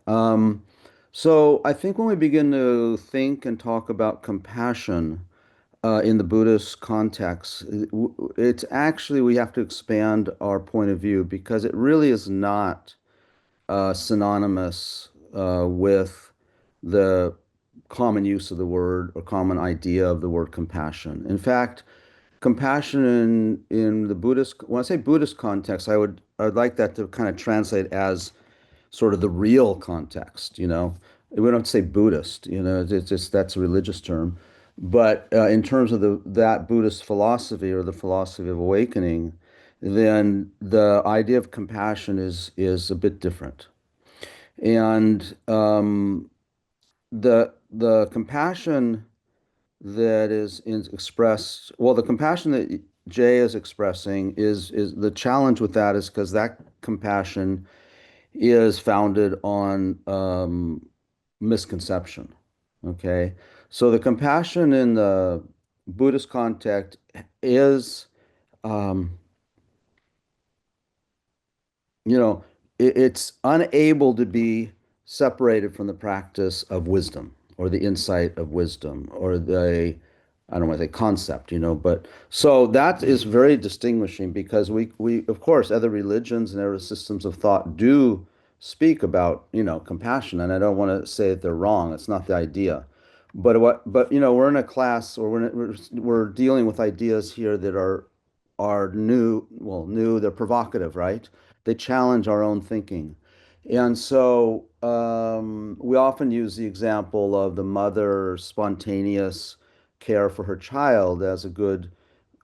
Um, so I think when we begin to think and talk about compassion in the Buddhist context, it's actually we have to expand our point of view because it really is not synonymous with the common use of the word or common idea of the word compassion. In fact, compassion in the Buddhist, when I say Buddhist context, I'd like that to kind of translate as sort of the real context, you know. We don't have to say Buddhist, you know, it's just that's a religious term. But in terms of that Buddhist philosophy or the philosophy of awakening, then the idea of compassion is a bit different. And the compassion that expressed, well, the compassion that Jay is expressing is the challenge with that is because that compassion is founded on misconception. Okay. So the compassion in the Buddhist context is, um, you know, it's unable to be separated from the practice of wisdom or the insight of wisdom or I don't want to say concept, you know, but so that is very distinguishing because of course, other religions and other systems of thought do speak about, you know, compassion. And I don't want to say that they're wrong. It's not the idea. But you know, we're in a class or we're dealing with ideas here that are new, well, new, they're provocative, right? They challenge our own thinking. And so we often use the example of the mother spontaneous care for her child as a good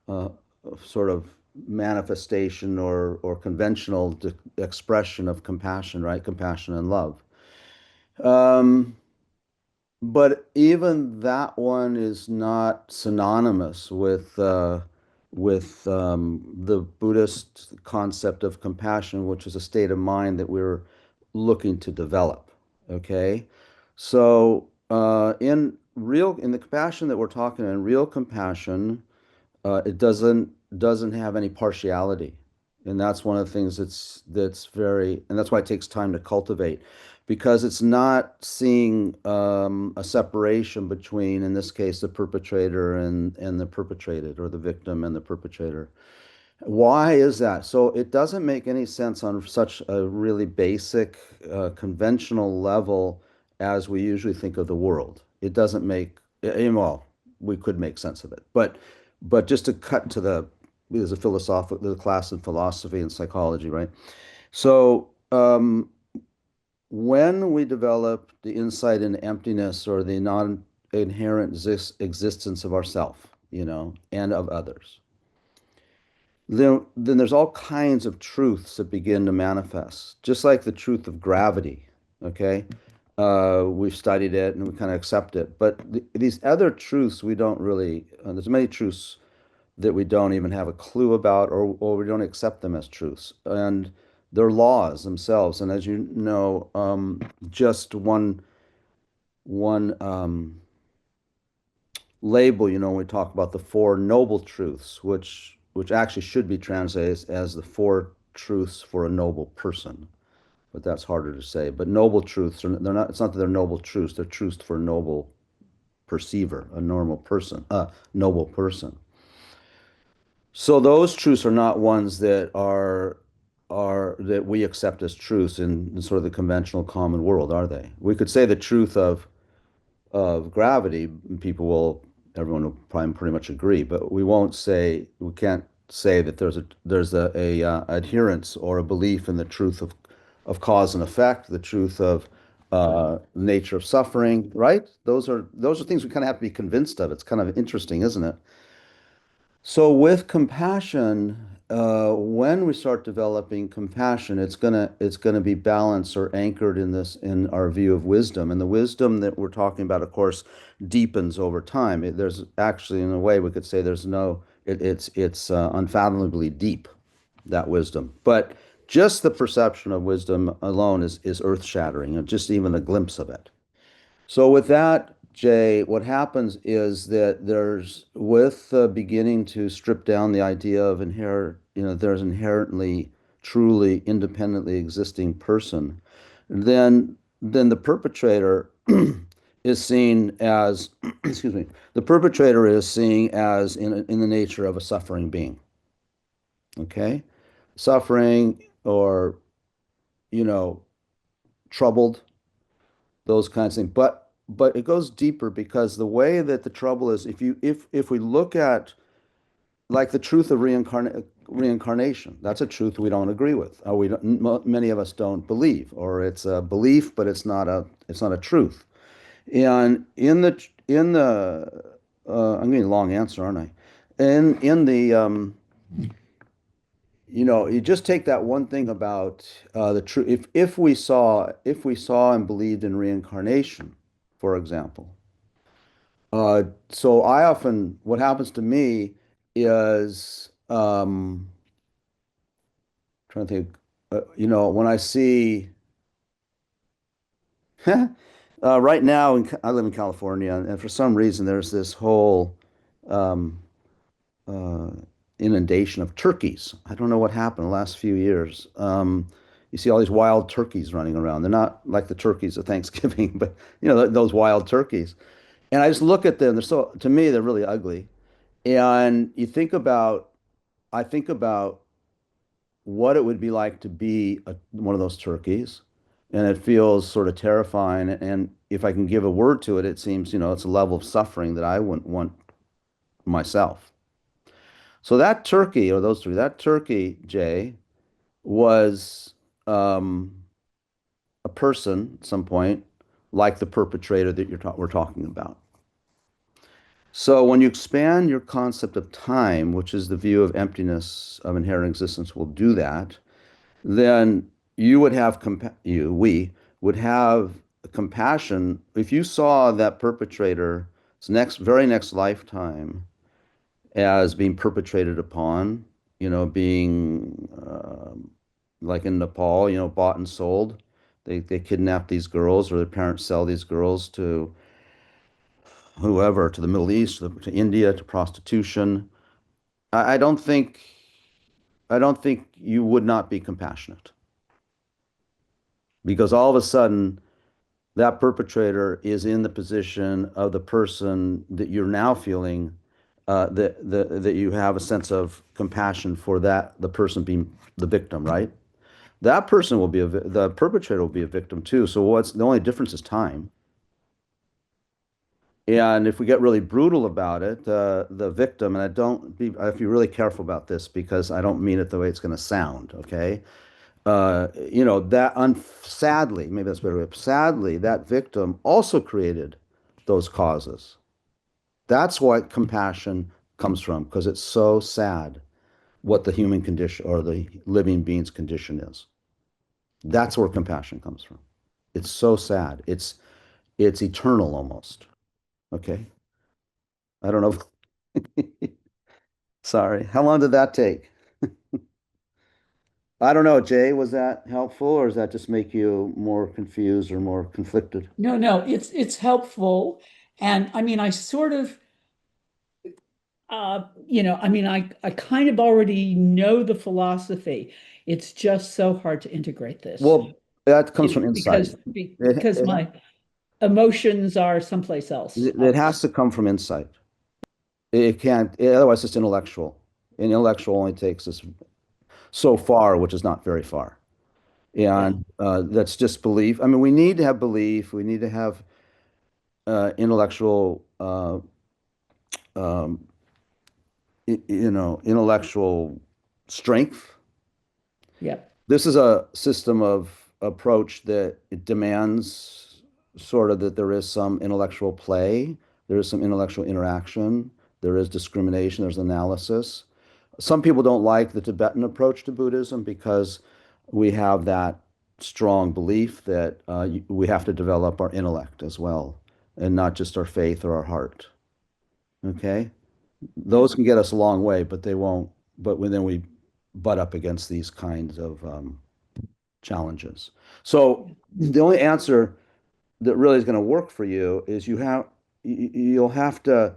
uh, sort of manifestation or conventional expression of compassion, right? Compassion and love. Um, but even that one is not synonymous with the Buddhist concept of compassion, which is a state of mind that we're looking to develop. Okay, so in the compassion that we're talking in real compassion, it doesn't have any partiality, and that's one of the things that's very, and that's why it takes time to cultivate, because it's not seeing a separation between, in this case, the perpetrator and the perpetrated, or the victim and the perpetrator. Why is that? So it doesn't make any sense on such a really basic, conventional level as we usually think of the world. It doesn't make, well, we could make sense of it, but just to cut to there's a philosophical, the class in philosophy and psychology, right? So when we develop the insight into emptiness or the non-inherent existence of ourself, you know, and of others, then there's all kinds of truths that begin to manifest, just like the truth of gravity. Okay, we've studied it and we kind of accept it, but these other truths we don't really. There's many truths that we don't even have a clue about, or we don't accept them as truths, and they're laws themselves. And as you know, just one label, you know, when we talk about the Four Noble Truths, which actually should be translated as the Four Truths for a Noble Person, but that's harder to say. But noble truths are they're not. It's not that they're noble truths. They're truths for a noble perceiver, a normal person, a noble person. So those truths are not ones that are that we accept as truths in sort of the conventional common world, are they? We could say the truth of gravity, everyone will probably pretty much agree, but we can't say that there's a adherence or a belief in the truth of cause and effect, the truth of nature of suffering, right? Those are things we kind of have to be convinced of. It's kind of interesting, isn't it? So with compassion, when we start developing compassion, it's gonna be balanced or anchored in this in our view of wisdom, and the wisdom that we're talking about, of course, deepens over time. There's actually, in a way, we could say there's no, it's unfathomably deep, that wisdom. But just the perception of wisdom alone is earth-shattering, and just even a glimpse of it. So with that, Jay, what happens is that with beginning to strip down the idea of there's inherently, truly, independently existing person, then then the perpetrator is seen as, excuse me, the perpetrator is seen as in the nature of a suffering being. Okay? Suffering or, you know, troubled, those kinds of things. But it goes deeper because the way that the trouble is, if we look at like the truth of reincarnation, that's a truth we don't agree with. We don't, many of us don't believe, or it's a belief, but it's not a truth. And I'm getting a long answer, aren't I? In the you just take that one thing about the truth. If we saw and believed in reincarnation, for example, so what happens to me is trying to think, when I see right now, I live in California, and for some reason, there's this whole um, uh, inundation of turkeys. I don't know what happened the last few years. You see all these wild turkeys running around. They're not like the turkeys of Thanksgiving, but those wild turkeys. And I just look at them. To me, they're really ugly. And I think about what it would be like to be one of those turkeys. And it feels sort of terrifying. And if I can give a word to it, it seems, it's a level of suffering that I wouldn't want myself. So that turkey, or those three, that turkey, Jay, was a person at some point, like the perpetrator that we're talking about. So when you expand your concept of time, which is the view of emptiness of inherent existence, will do that, then we would have compassion if you saw that perpetrator's very next lifetime as being perpetrated upon, being like in Nepal, bought and sold. They kidnap these girls, or their parents sell these girls to whoever, to the Middle East, to India, to prostitution. I, I don't think I don't think you would not be compassionate because all of a sudden that perpetrator is in the position of the person that you're now feeling that you have a sense of compassion for the person being the victim, right? That person the perpetrator will be a victim too. So what's the only difference is time. And if we get really brutal about it, the victim, and I have to be really careful about this because I don't mean it the way it's going to sound, okay? Sadly, maybe that's a better way. Sadly, that victim also created those causes. That's what compassion comes from, because it's so sad what the human condition or the living being's condition is. That's where compassion comes from. It's so sad. It's eternal almost. Okay. I don't know. Sorry. How long did that take? I don't know, Jay. Was that helpful, or does that just make you more confused or more conflicted? No, no, it's helpful. And I mean, I sort of I mean, I kind of already know the philosophy. It's just so hard to integrate this, Well, that comes from insight. It, because it, my emotions are someplace else, it has obviously. to come from insight. It can't, otherwise it's intellectual. And intellectual only takes us so far, which is not very far. Yeah, And that's just belief. I mean, we need to have belief. We need to have intellectual, um, intellectual strength. yeah, This is a system of approach that it demands sort of that there is some intellectual play, there is some intellectual interaction, there is discrimination, there's analysis. Some people don't like the Tibetan approach to Buddhism because we have that strong belief that we have to develop our intellect as well, and not just our faith or our heart. Okay? yeah, Those can get us a long way, but they won't. But then we butt up against these kinds of challenges. So the only answer that really is going to work for you is you'll have to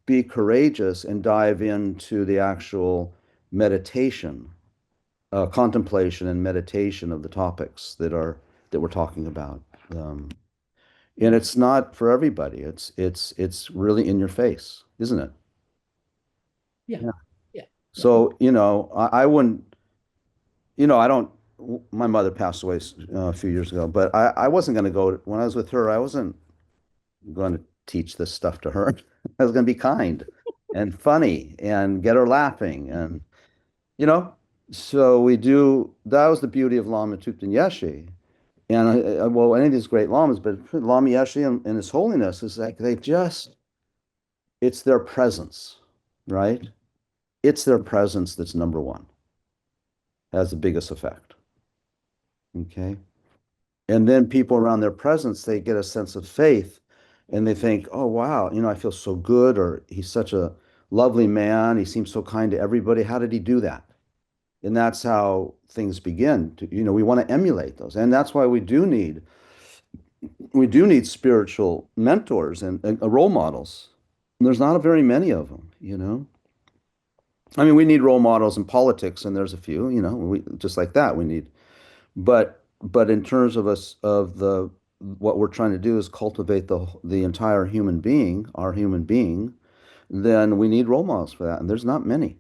be courageous and dive into the actual meditation contemplation and meditation of the topics that we're talking about. Um, and it's not for everybody. It's really in your face, isn't it? Yeah. Yeah. Yeah. Yeah. So, I wouldn't, I don't, my mother passed away a few years ago, but I wasn't going to go, when I was with her, I wasn't going to teach this stuff to her. I was going to be kind and funny and get her laughing. And, you know, so that was the beauty of Lama Thupten Yeshe. And well, any of these great lamas, but Lama Yeshe and His Holiness is like it's their presence, right? It's their presence that's number one, has the biggest effect. Okay. And then people around their presence, they get a sense of faith and they think, oh, wow, I feel so good, or he's such a lovely man. He seems so kind to everybody. How did he do that? And that's how things begin to, we want to emulate those. And that's why we do need spiritual mentors and role models. And there's not very many of them. I mean, we need role models in politics, and there's a few, just like that we need. But in terms of us of the what we're trying to do is cultivate the entire human being, our human being, then we need role models for that. And there's not many,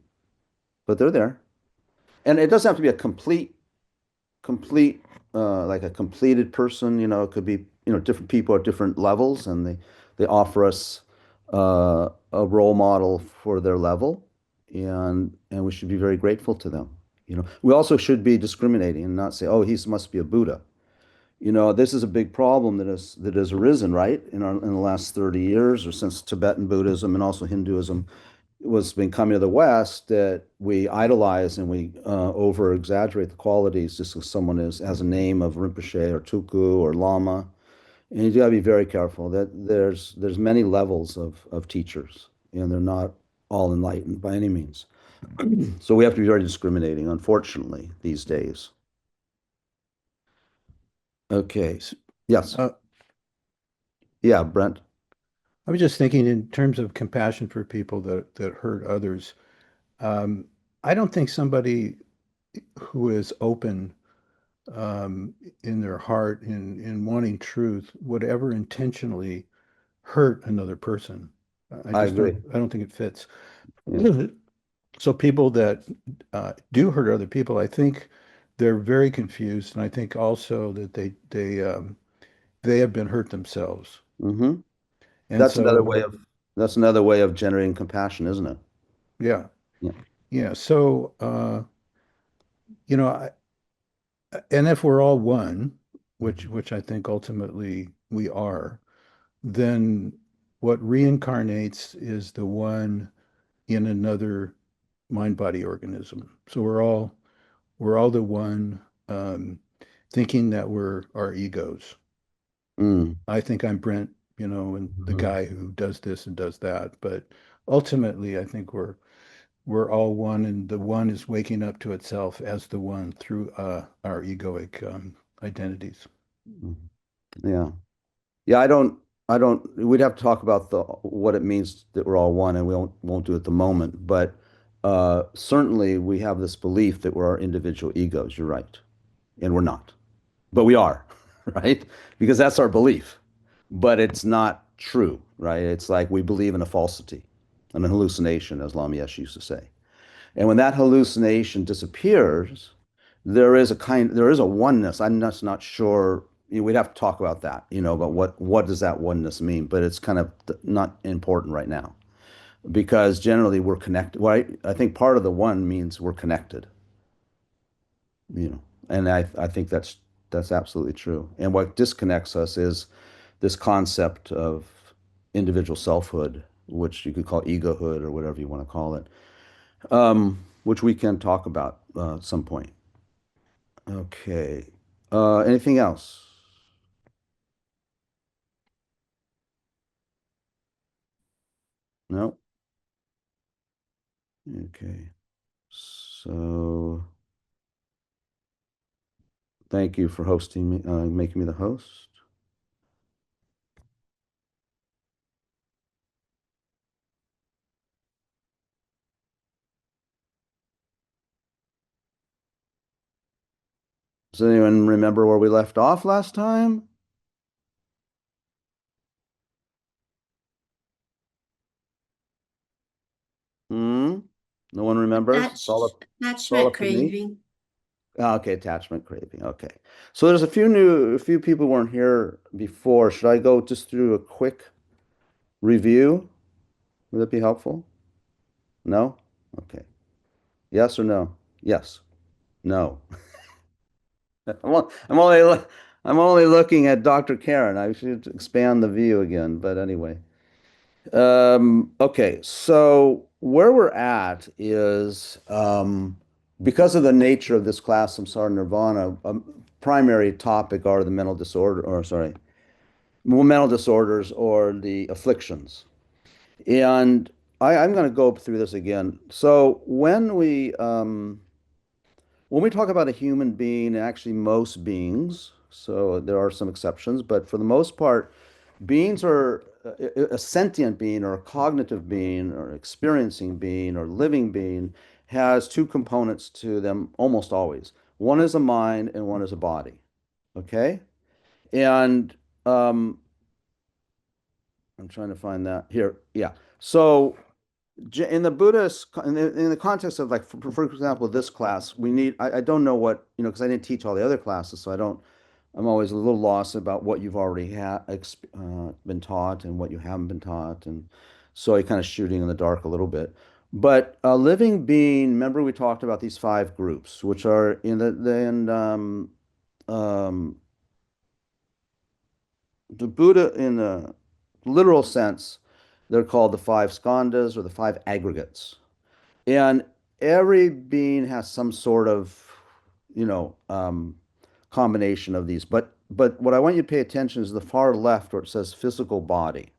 but they're there. And it doesn't have to be a complete like a completed person. It could be, different people at different levels, and they offer us a role model for their level, and we should be very grateful to them. We also should be discriminating and not say, oh, he must be a Buddha. This is a big problem that has arisen, right, in the last 30 years, or since Tibetan Buddhism and also Hinduism was been coming to the West, that we idolize and we over exaggerate the qualities just because someone has a name of Rinpoche or Tuku or Lama. And you got to be very careful that there's many levels of teachers, and they're not all enlightened by any means. So we have to be very discriminating, unfortunately, these days. Okay. Yes. Uh, Yeah, Brent. I was just thinking in terms of compassion for people that hurt others. Um, I don't think somebody who is open um, in their heart in wanting truth would ever intentionally hurt another person. I I just don't. agree. I don't think it fits. Yeah. So people that do hurt other people, I think they're very confused, and I think also that they have been hurt themselves, Hmm. and That's another so way of that's another way of generating compassion, isn't it? yeah. Yeah. Yeah, so you know, and if we're all one, which I think ultimately we are, then what reincarnates is the one in another mind-body organism. So we're all the one, thinking that we're our egos. Mm. I think I'm Brent, and the Mhm. guy who does this and does that, but ultimately I think we're all one, and the one is waking up to itself as the one through our egoic identities. Mhm. Yeah. Yeah, we'd have to talk about what it means that we're all one, and we won't do it at the moment, but certainly we have this belief that we're our individual egos. You're right. And we're not. But we are, right? Because that's our belief. But it's not true, right? It's like we believe in a falsity, an hallucination, as Lamiesh used to say. And when that hallucination disappears, there is a oneness. I'm just not sure. We'd have to talk about that, but what does that oneness mean? But it's kind of not important right now because generally we're connected. Well, I think part of the one means we're connected, you know, and I think that's absolutely true. And what disconnects us is this concept of individual selfhood, which you could call egohood or whatever you want to call it, which we can talk about at some point. Okay. Anything else? No? Okay. So thank you for hosting me, making me the host. Does anyone remember where we left off last time? Hmm? No one remembers? It's all Attachment up to me. craving. Ah, okay, attachment craving. Okay. So there's a few people weren't here before. Should I go just through a quick review? Would that be helpful? No? Okay. Yes or no? Yes. No. I'm only I'm only looking at Dr. Karen. I should expand the view again, but anyway. Okay, so where we're at is because of the nature of this class, Samsara Nirvana, a primary topic are the mental disorder, or sorry, mental disorders or the afflictions. And I'm going to go through this again. So when we talk about a human being, actually most beings, so there are some exceptions, but for the most part, beings are a sentient being or a cognitive being or experiencing being or living being has two components to them almost always. One is a mind and one is a body. Okay? And I'm trying to find that here. Yeah. So in the Buddhist, in the context of like, for example, this class, we need, I don't know what, because I didn't teach all the other classes, so I don't, I'm always a little lost about what you've already been taught and what you haven't been taught. And so you're kind of shooting in the dark a little bit. But a living being, remember we talked about these five groups, which are um, the Buddha in the literal sense, they're called the five skandhas or the five aggregates. And every being has some sort of, you know, combination of these. But what I want you to pay attention is the far left where it says physical body.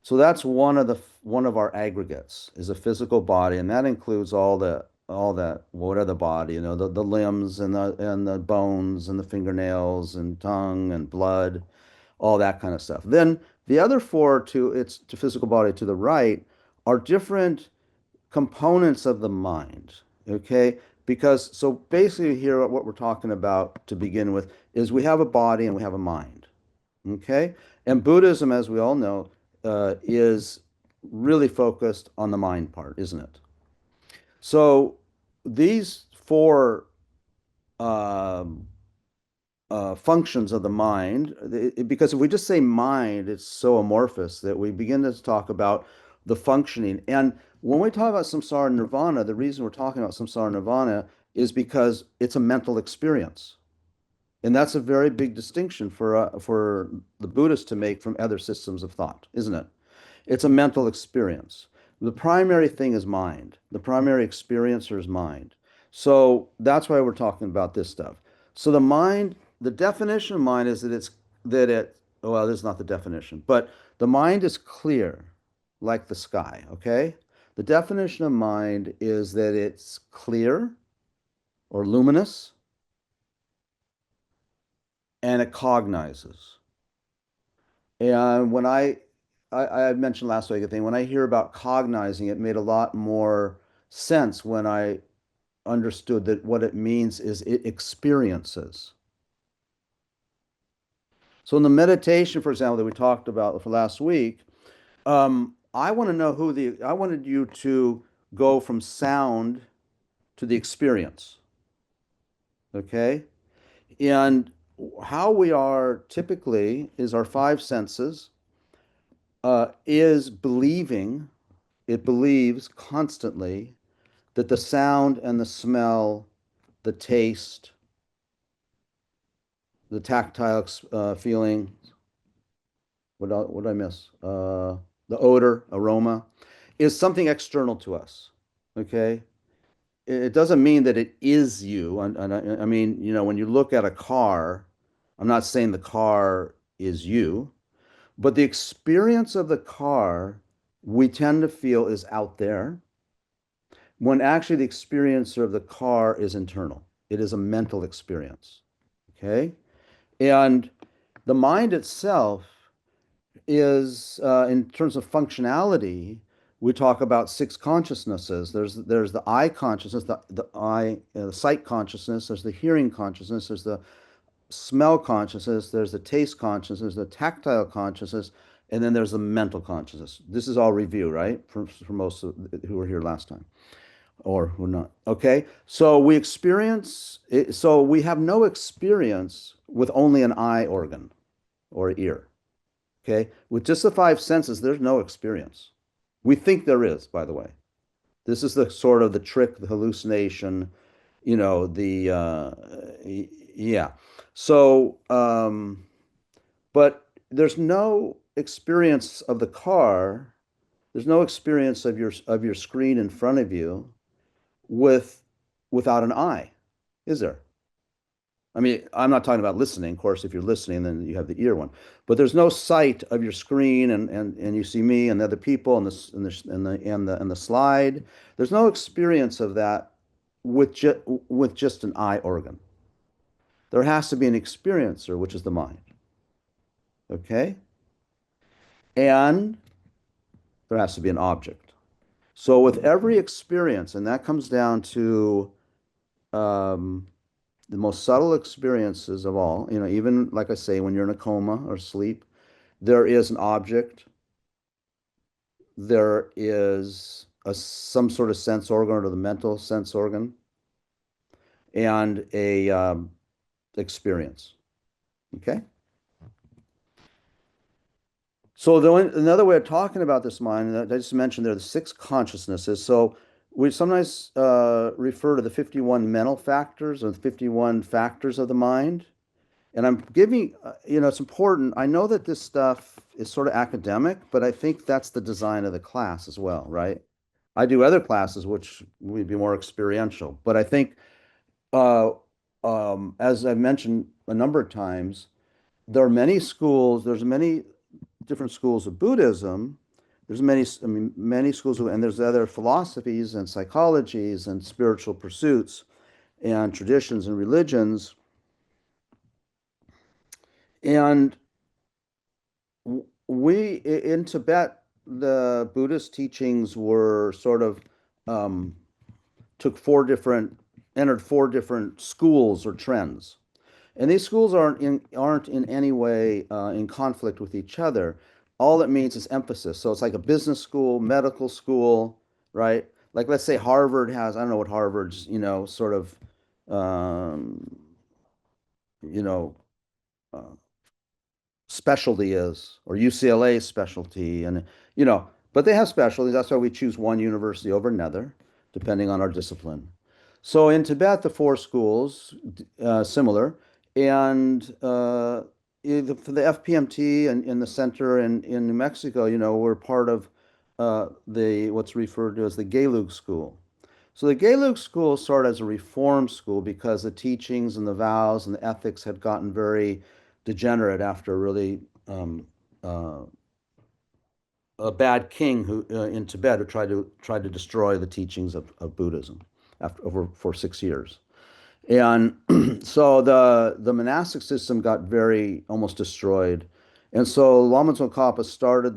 So that's one of our aggregates is a physical body, and that includes all that what are the body, the limbs and the bones and the fingernails and tongue and blood, all that kind of stuff. Then the other four to physical body to the right are different components of the mind. Okay? Because so basically here what we're talking about to begin with is we have a body and we have a mind. Okay? And Buddhism, as we all know, is really focused on the mind part, isn't it? So these four um, functions of the mind, because if we just say mind, it's so amorphous that we begin to talk about the functioning. And when we talk about samsara and nirvana, the reason we're talking about samsara and nirvana is because it's a mental experience. And that's a very big distinction for the Buddhists to make from other systems of thought, isn't it? It's a mental experience. The primary thing is mind. The primary experiencer is mind. So that's why we're talking about this stuff. So the mind, the definition of mind is well, this is not the definition, but the mind is clear like the sky, okay? The definition of mind is that it's clear or luminous and it cognizes. And I mentioned last week, I think, when I hear about cognizing, it made a lot more sense when I understood that what it means is it experiences. So in the meditation, for example, that we talked about for last week, I want to know I wanted you to go from sound to the experience. Okay? And how we are typically is our five senses is believing, it believes constantly that the sound and the smell, the taste, the tactile feeling, what did I miss? The odor, aroma, is something external to us. Okay? It doesn't mean that it is you. And I mean, when you look at a car, I'm not saying the car is you, but the experience of the car we tend to feel is out there when actually the experiencer of the car is internal. It is a mental experience. Okay? And the mind itself is, in terms of functionality, we talk about six consciousnesses. There's the eye consciousness, the sight consciousness. There's the hearing consciousness. There's the smell consciousness. There's the taste consciousness. The tactile consciousness, and then there's the mental consciousness. This is all review, right? For most of who were here last time or who not. Okay, so we experience. So we have no experience with only an eye organ or ear. Okay, with just the five senses, there's no experience. We think there is, by the way. This is the sort of the trick, the hallucination, yeah. So, but there's no experience of the car. There's no experience of your screen in front of you with without an eye, is there? I mean, I'm not talking about listening. Of course, if you're listening, then you have the ear one. But there's no sight of your screen, and you see me and the other people and the slide. There's no experience of that with just an eye organ. There has to be an experiencer, which is the mind. Okay, and there has to be an object. So with every experience, and that comes down to um, the most subtle experiences of all, even like I say, when you're in a coma or sleep, there is an object, there is some sort of sense organ or the mental sense organ, and a experience. Okay. So another way of talking about this mind, I just mentioned there are the six consciousnesses. So we sometimes refer to the 51 mental factors or the 51 factors of the mind. And I'm giving, it's important. I know that this stuff is sort of academic, but I think that's the design of the class as well, right? I do other classes which would be more experiential, but I think, uh, as I've mentioned a number of times, there are many schools. There's many different schools of Buddhism. There's many schools, and there's other philosophies and psychologies and spiritual pursuits and traditions and religions. And we in Tibet, the Buddhist teachings were sort of um, took entered four different schools or trends. And these schools aren't in any way in conflict with each other. All it means is emphasis. So it's like a business school, medical school, right? Like let's say Harvard has, I don't know what Harvard's, sort of, um, you know, uh, specialty is, or UCLA's specialty, and but they have specialties. That's why we choose one university over another, depending on our discipline. So in Tibet, the four schools similar, and for the FPMT and in the center in New Mexico, we're part of the what's referred to as the Gelug school. So the Gelug school started as a reform school because the teachings and the vows and the ethics had gotten very degenerate after really uh, a bad king who in Tibet who tried to destroy the teachings of Buddhism for 6 years. And so the monastic system got very almost destroyed. And so Lama Tsongkhapa started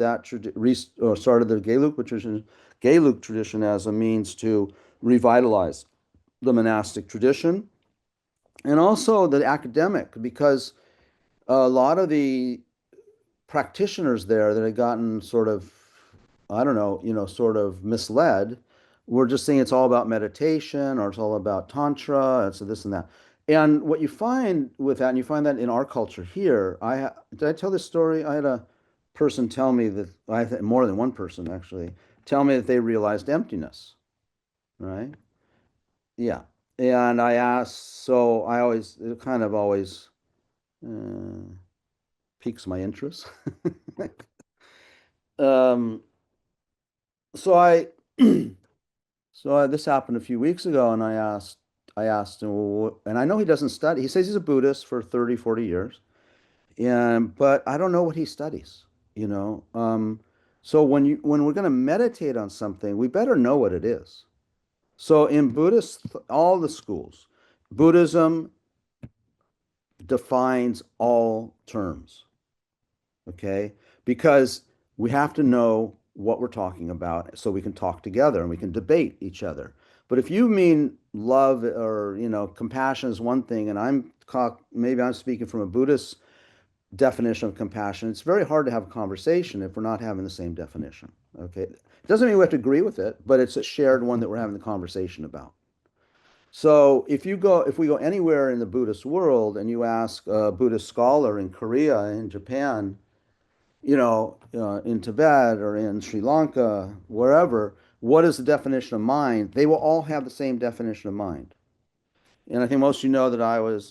started the Gelug tradition as a means to revitalize the monastic tradition and also the academic, because a lot of the practitioners there that had gotten sort of, I don't know, sort of misled, were just saying it's all about meditation or it's all about tantra, it's this and that. And what you find with that, and you find that in our culture here, did I tell this story? I had a person tell me that, more than one person actually, tell me that they realized emptiness, right? Yeah. And I asked, so it kind of always uh, piques my interest. Um, so I, this happened a few weeks ago, and I asked him, well, and I know he doesn't study. He says he's a Buddhist for 30, 40 years, but I don't know what he studies, you know. So when we're going to meditate on something, we better know what it is. So in all the schools, Buddhism defines all terms, okay? Because we have to know what we're talking about so we can talk together and we can debate each other. But if you mean love or, compassion is one thing, and maybe I'm speaking from a Buddhist definition of compassion, it's very hard to have a conversation if we're not having the same definition. Okay. It doesn't mean we have to agree with it, but it's a shared one that we're having the conversation about. So if we go anywhere in the Buddhist world and you ask a Buddhist scholar in Korea, in Japan, in Tibet or in Sri Lanka, wherever, what is the definition of mind? They will all have the same definition of mind. And I think most of you know that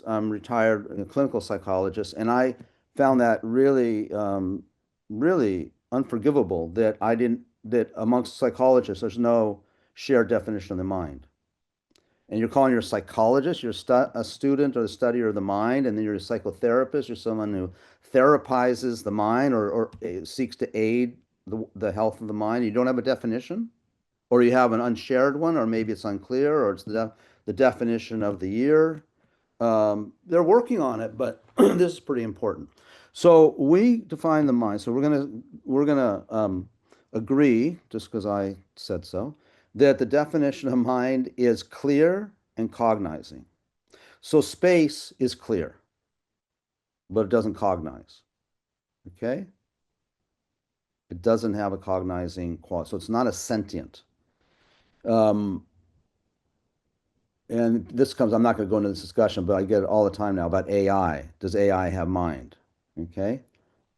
I'm retired clinical psychologist, and I found that really, really unforgivable that amongst psychologists, there's no shared definition of the mind. And you're calling you're a psychologist, you're a student or the studier of the mind, and then you're a psychotherapist, you're someone who therapizes the mind or seeks to aid the health of the mind. You don't have a definition, or you have an unshared one, or maybe it's unclear, or it's the definition of the year. They're working on it, but this is pretty important. So we define the mind. So we're gonna agree, just because I said so, that the definition of mind is clear and cognizing. So space is clear, but it doesn't cognize. Okay? It doesn't have a cognizing quality. So it's not a sentient. Um, and I'm not going to go into this discussion, but I get it all the time now about AI. Does AI have mind? Okay?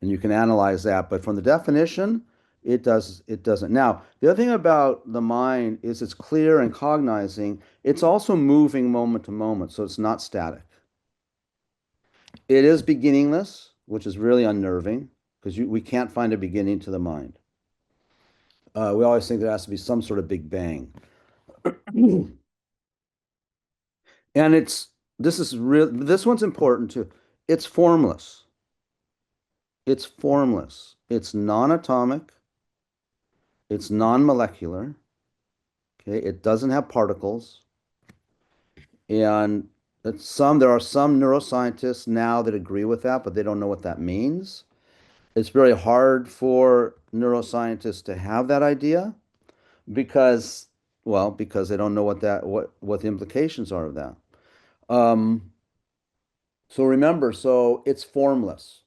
And you can analyze that, but from the definition, it doesn't. Now, the other thing about the mind is it's clear and cognizing. It's also moving moment to moment, so it's not static. It is beginningless, which is really unnerving because we can't find a beginning to the mind. We always think there has to be some sort of big bang. And this one's important too. It's formless. It's formless. It's non-atomic. It's non-molecular. Okay, it doesn't have particles. And there are some neuroscientists now that agree with that, but they don't know what that means. It's very hard for neuroscientists to have that idea because, because they don't know what the implications are of that. So remember, so it's formless.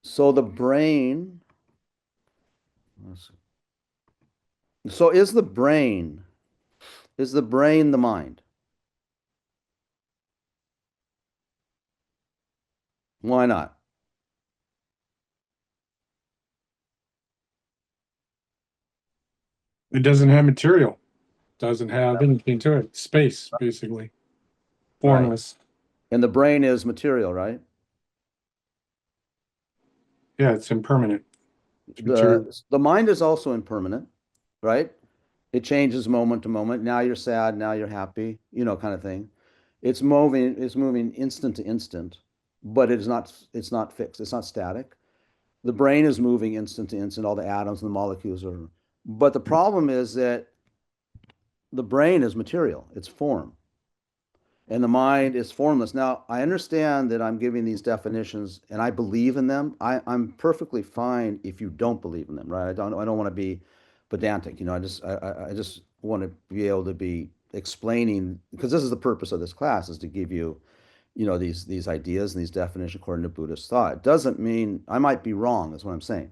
So the brain, so is the brain the mind? Why not? It doesn't have material, doesn't have anything to it. Space, basically. Right. Formless. And the brain is material, right? Yeah, it's impermanent. It's material. The mind is also impermanent, right? It changes moment to moment. Now you're sad, now you're happy, kind of thing. It's moving instant to instant, but it's not fixed. It's not static. The brain is moving instant to instant, all the atoms and the molecules are. But the problem is that the brain is material, it's form. And the mind is formless. Now, I understand that I'm giving these definitions and I believe in them. I'm perfectly fine if you don't believe in them, right? I don't want to be pedantic, I just want to be able to be explaining, because this is the purpose of this class, is to give you, these ideas and these definitions according to Buddhist thought. It doesn't mean I might be wrong, is what I'm saying.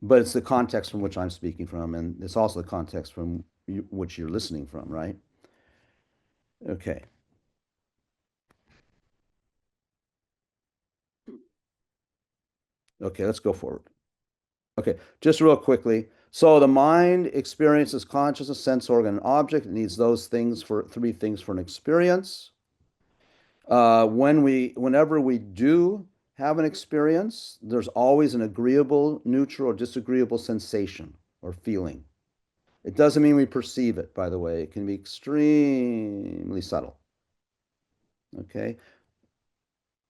But it's the context from which I'm speaking from, and it's also the context from which you're listening from, right? Okay. Okay, let's go forward. Okay, just real quickly. So the mind experiences consciousness, sense organ, and object. It needs three things for an experience. Whenever we do have an experience, there's always an agreeable, neutral, or disagreeable sensation or feeling. It doesn't mean we perceive it, by the way. It can be extremely subtle. Okay?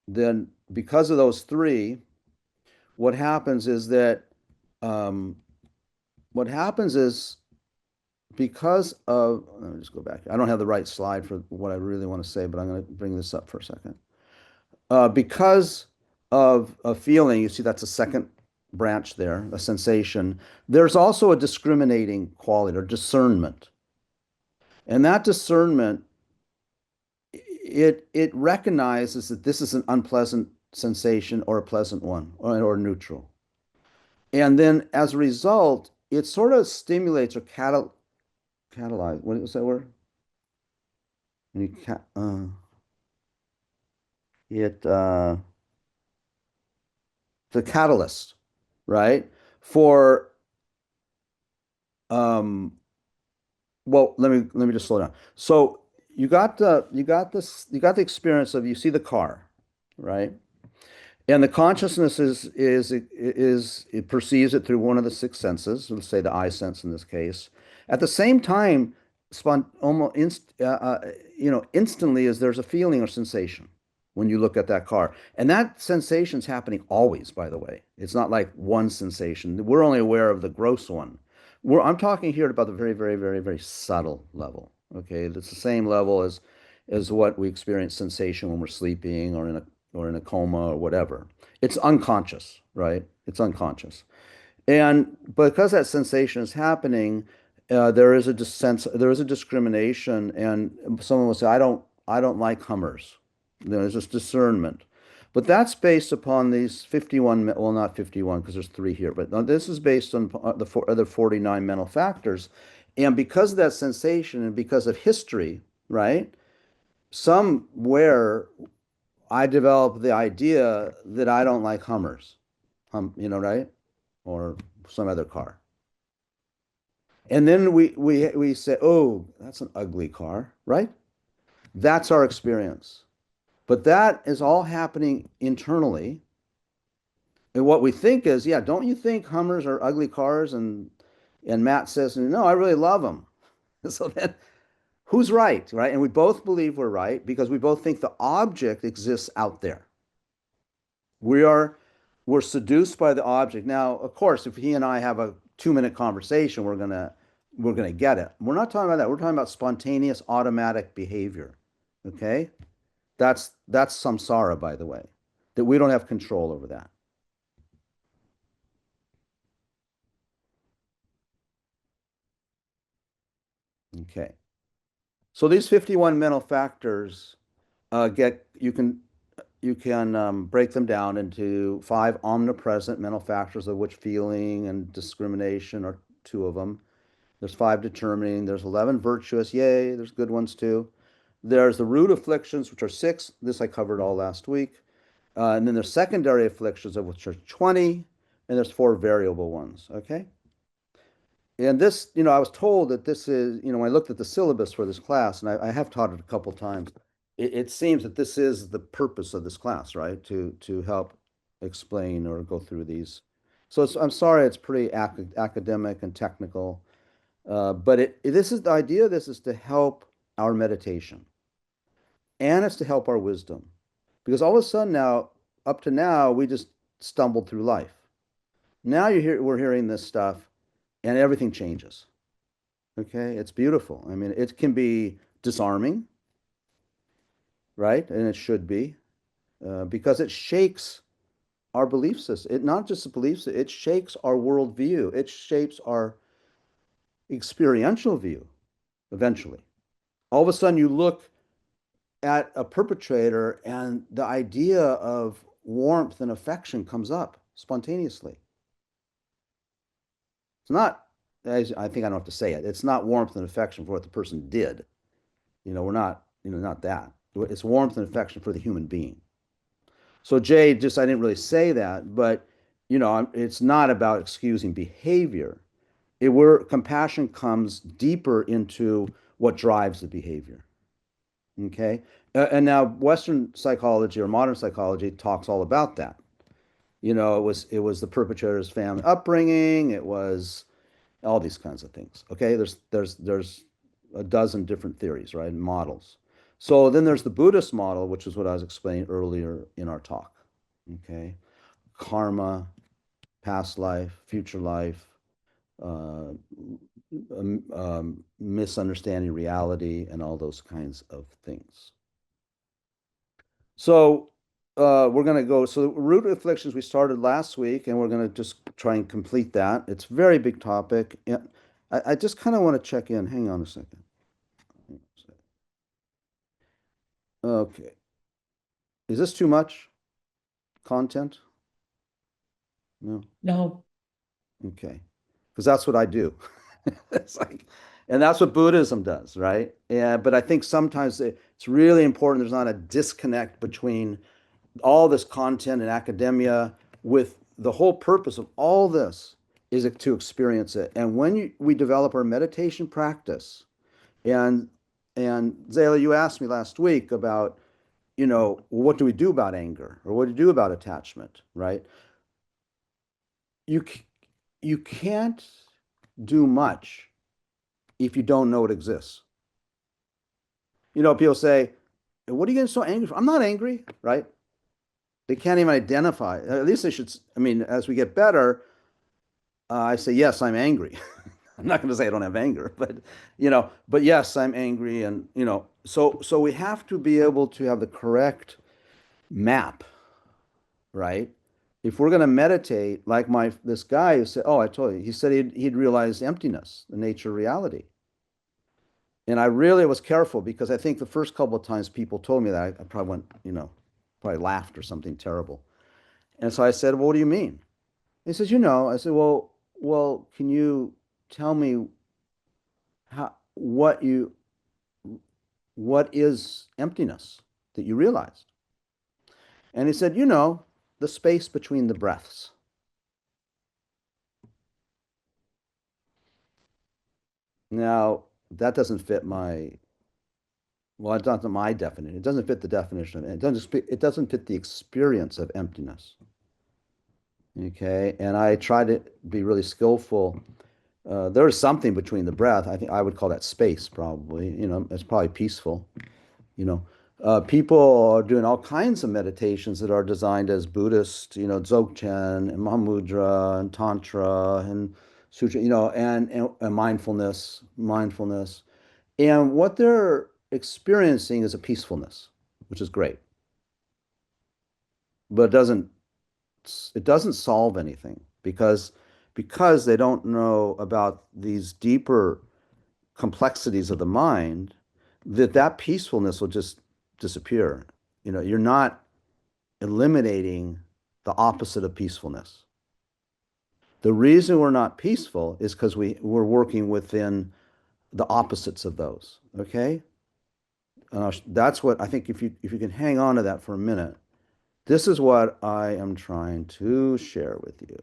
Then, because of those three, what happens is that because of, let me just go back. I don't have the right slide for what I really want to say, but I'm going to bring this up for a second. Because of a feeling, you see that's the second branch there, a sensation. There's also a discriminating quality or discernment. And that discernment, it recognizes that this is an unpleasant sensation or a pleasant one or neutral. And then as a result, it sort of stimulates or catalyze. What was that word? When you it the catalyst, right? For um well, let me just slow down. So you got the experience of you see the car, right? And the consciousness is it perceives it through one of the six senses, let's say the eye sense in this case. At the same time, almost instantly, as there's a feeling or sensation when you look at that car, and that sensation's happening always. By the way, it's not like one sensation. We're only aware of the gross one. I'm talking here about the very, very, very, very subtle level. Okay, it's the same level as what we experience sensation when we're sleeping or in a coma or whatever. It's unconscious, right? It's unconscious. And because that sensation is happening, there is a discrimination, and someone will say, I don't like Hummers. There's this discernment. But that's based upon these 51, well, not 51 because there's three here, but this is based on the other 49 mental factors. And because of that sensation and because of history, right? Somewhere I developed the idea that I don't like Hummers, right? Or some other car. And then we say, oh, that's an ugly car, right? That's our experience. But that is all happening internally. And what we think is, yeah, don't you think Hummers are ugly cars? And Matt says, no, I really love them. So then who's right, right? And we both believe we're right because we both think the object exists out there. We are we're seduced by the object. Now, of course, if he and I have a 2-minute conversation, we're gonna get it. We're not talking about that. We're talking about spontaneous automatic behavior. Okay? That's samsara, by the way, that we don't have control over that. Okay. So these 51 mental factors get you can break them down into 5 omnipresent mental factors, of which feeling and discrimination are 2 of them. There's 5 determining. There's 11 virtuous. Yay, there's good ones too. There's the root afflictions, which are 6. This I covered all last week. And then there's secondary afflictions, of which are 20. And there's 4 variable ones. Okay. And this, I was told that this is, when I looked at the syllabus for this class, and I have taught it a couple times, it seems that this is the purpose of this class, right? To help explain or go through these. So I'm sorry, it's pretty academic and technical, but this is the idea. This is to help our meditation, and it's to help our wisdom, because all of a sudden now, up to now, we just stumbled through life. Now we're hearing this stuff, and everything changes. Okay, it's beautiful. I mean, it can be disarming, right? And it should be, because it shakes our belief system. It not just a belief system, it shakes our worldview. It shapes our experiential view eventually. All of a sudden, you look at a perpetrator, and the idea of warmth and affection comes up spontaneously. It's not, as I think I don't have to say it, it's not warmth and affection for what the person did. We're not, not that. It's warmth and affection for the human being. So Jay, just I didn't really say that, but it's not about excusing behavior. Where compassion comes deeper into what drives the behavior. Okay, and now Western psychology or modern psychology talks all about that. It was the perpetrator's family upbringing. It was all these kinds of things. Okay, there's a dozen different theories, right, and models. So then there's the Buddhist model, which is what I was explaining earlier in our talk. Okay, karma, past life, future life, uh, misunderstanding reality, and all those kinds of things. So we're gonna go. So root afflictions we started last week, and we're gonna just try and complete that. It's a very big topic. And I just kind of want to check in. Hang on a second. Okay. Is this too much content? No. No, Okay. Because that's what I do. It's like, and that's what Buddhism does, right? Yeah, but I think sometimes it's really important there's not a disconnect between all this content in academia with the whole purpose of all this is to experience it. And when we develop our meditation practice, and Zayla, you asked me last week about, what do we do about anger or what do you do about attachment, right? You you can't do much if you don't know it exists. People say, "What are you getting so angry for?" I'm not angry, right? They can't even identify. At least they should. I mean, as we get better, I say, "Yes, I'm angry." I'm not going to say I don't have anger, but yes, I'm angry, and so we have to be able to have the correct map, right? If we're going to meditate, like this guy who said, "Oh, I told you," he said he'd realized emptiness, the nature of reality. And I really was careful because I think the first couple of times people told me that, I probably went, probably laughed or something terrible. And so I said, "Well, what do you mean?" He says, I said, "Well, can you tell me how what is emptiness that you realized?" And he said, the space between the breaths. Now, that doesn't fit well, it's not my definition. It doesn't fit the definition. It doesn't fit the experience of emptiness. Okay. And I try to be really skillful. There is something between the breath. I think I would call that space, probably. It's probably peaceful. You know, People are doing all kinds of meditations that are designed as Buddhist, Dzogchen and Mahamudra and Tantra and Sutra, and mindfulness. And what they're experiencing is a peacefulness, which is great, but it doesn't solve anything because they don't know about these deeper complexities of the mind, that peacefulness will just disappear. You're not eliminating the opposite of peacefulness. The reason we're not peaceful is because we're working within the opposites of those. Okay. That's what I think. If you can hang on to that for a minute, this is what I am trying to share with you.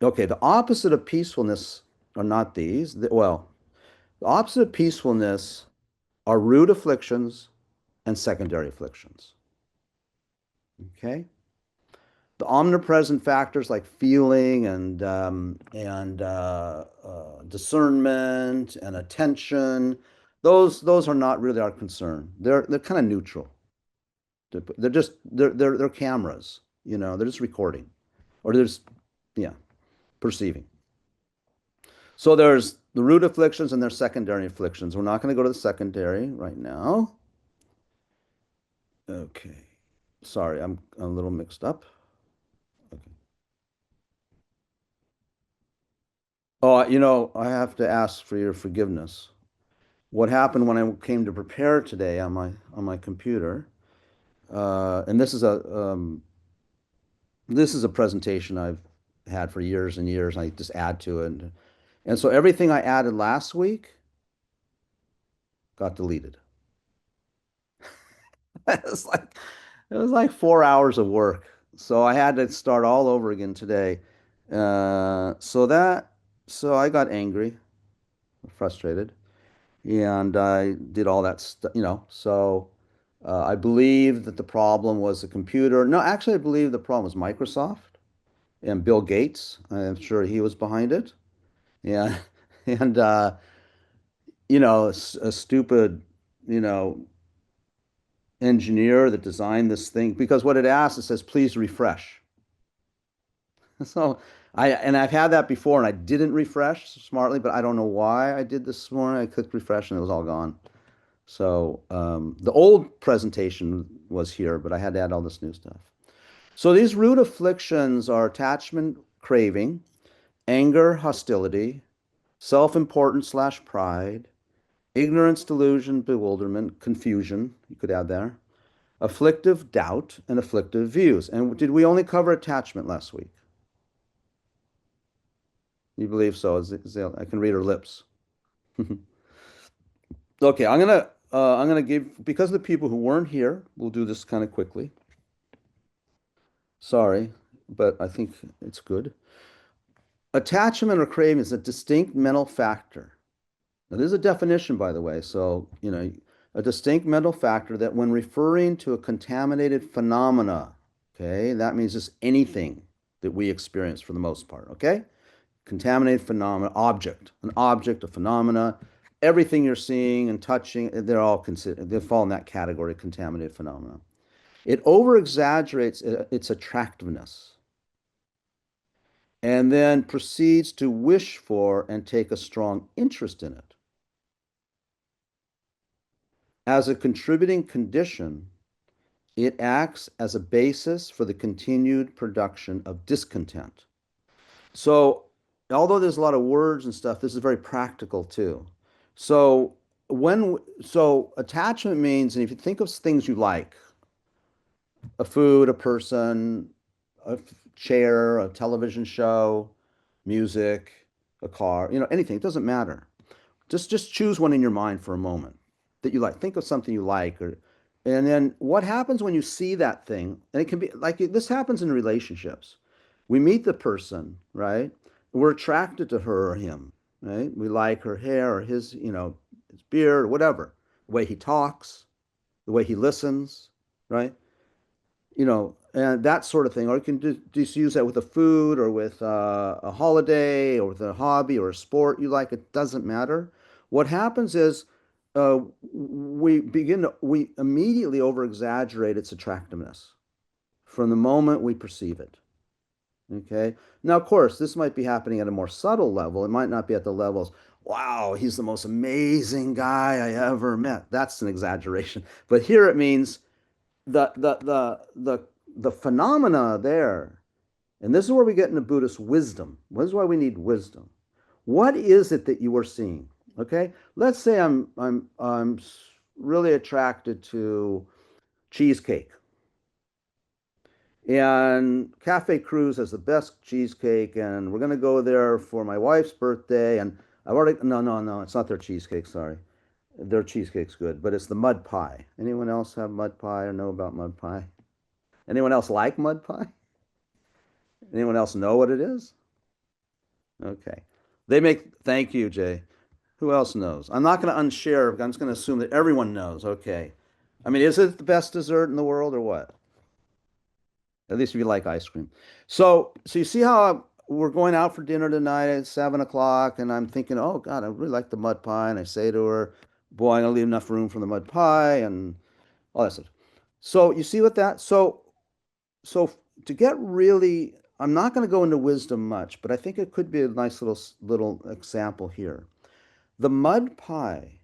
Okay, the opposite of peacefulness are not these. Well, the opposite of peacefulness are root afflictions and secondary afflictions. Okay? The omnipresent factors like feeling and discernment and attention, those are not really our concern. They're kind of neutral. They're cameras. They're just recording, or they're just, yeah, perceiving. So there's the root afflictions and there's secondary afflictions. We're not going to go to the secondary right now. Okay. Sorry, I'm a little mixed up. Okay. Oh, I have to ask for your forgiveness. What happened when I came to prepare today on my computer? And this is a presentation I've had for years and years. And I just add to it, and so everything I added last week got deleted. It was like 4 hours of work. So I had to start all over again today. So I got angry, frustrated, and I did all that stuff. So I believe that the problem was the computer. No, actually, I believe the problem was Microsoft and Bill Gates. I'm sure he was behind it. Yeah, and a stupid, you know, engineer that designed this thing, because what it asks, it says, please refresh. So I've had that before and I didn't refresh smartly, but I don't know why I did this morning. I clicked refresh and it was all gone. So the old presentation was here, but I had to add all this new stuff. So these root afflictions are attachment, craving, anger, hostility, self-importance slash pride, ignorance, delusion, bewilderment, confusion, you could add there, afflictive doubt, and afflictive views. And did we only cover attachment last week? You believe so? I can read her lips. Okay, I'm gonna give, because of the people who weren't here, we'll do this kind of quickly. Sorry, but I think it's good. Attachment or craving is a distinct mental factor. Now, there's a definition, by the way. So, a distinct mental factor that when referring to a contaminated phenomena, okay, that means just anything that we experience for the most part, okay? Contaminated phenomena, an object, a phenomena, everything you're seeing and touching, they're all considered, they fall in that category, contaminated phenomena. It over exaggerates its attractiveness and then proceeds to wish for and take a strong interest in it. As a contributing condition, it acts as a basis for the continued production of discontent. So, although there's a lot of words and stuff, this is very practical too. So, attachment means, and if you think of things you like, a food, a person, a chair, a television show, music, a car, anything, it doesn't matter. Just choose one in your mind for a moment that you like. Think of something you like, and then what happens when you see that thing? And it can be like this happens in relationships. We meet the person, right? We're attracted to her or him, right? We like her hair or his beard or whatever, the way he talks, the way he listens, right? And that sort of thing. Or you can just use that with a food or with a holiday or with a hobby or a sport you like. It doesn't matter. What happens is we immediately over exaggerate its attractiveness from the moment we perceive it. Okay. Now, of course, this might be happening at a more subtle level. It might not be at the levels, wow, he's the most amazing guy I ever met. That's an exaggeration. But here it means the phenomena there, and this is where we get into Buddhist wisdom. This is why we need wisdom. What is it that you are seeing? Okay, let's say I'm really attracted to cheesecake, and Cafe Cruz has the best cheesecake, and we're gonna go there for my wife's birthday, and I've already no, it's not their cheesecake. Sorry, their cheesecake's good, but it's the mud pie. Anyone else have mud pie or know about mud pie? Anyone else like mud pie? Anyone else know what it is? Okay. Thank you, Jay. Who else knows? I'm not going to unshare. I'm just going to assume that everyone knows. Okay. I mean, is it the best dessert in the world or what? At least if you like ice cream. So you see how we're going out for dinner tonight at 7 o'clock, and I'm thinking, oh God, I really like the mud pie. And I say to her, boy, I'm going to leave enough room for the mud pie and all that stuff. So you see what that, so to get really, I'm not going to go into wisdom much, but I think it could be a nice little example here. The mud pie,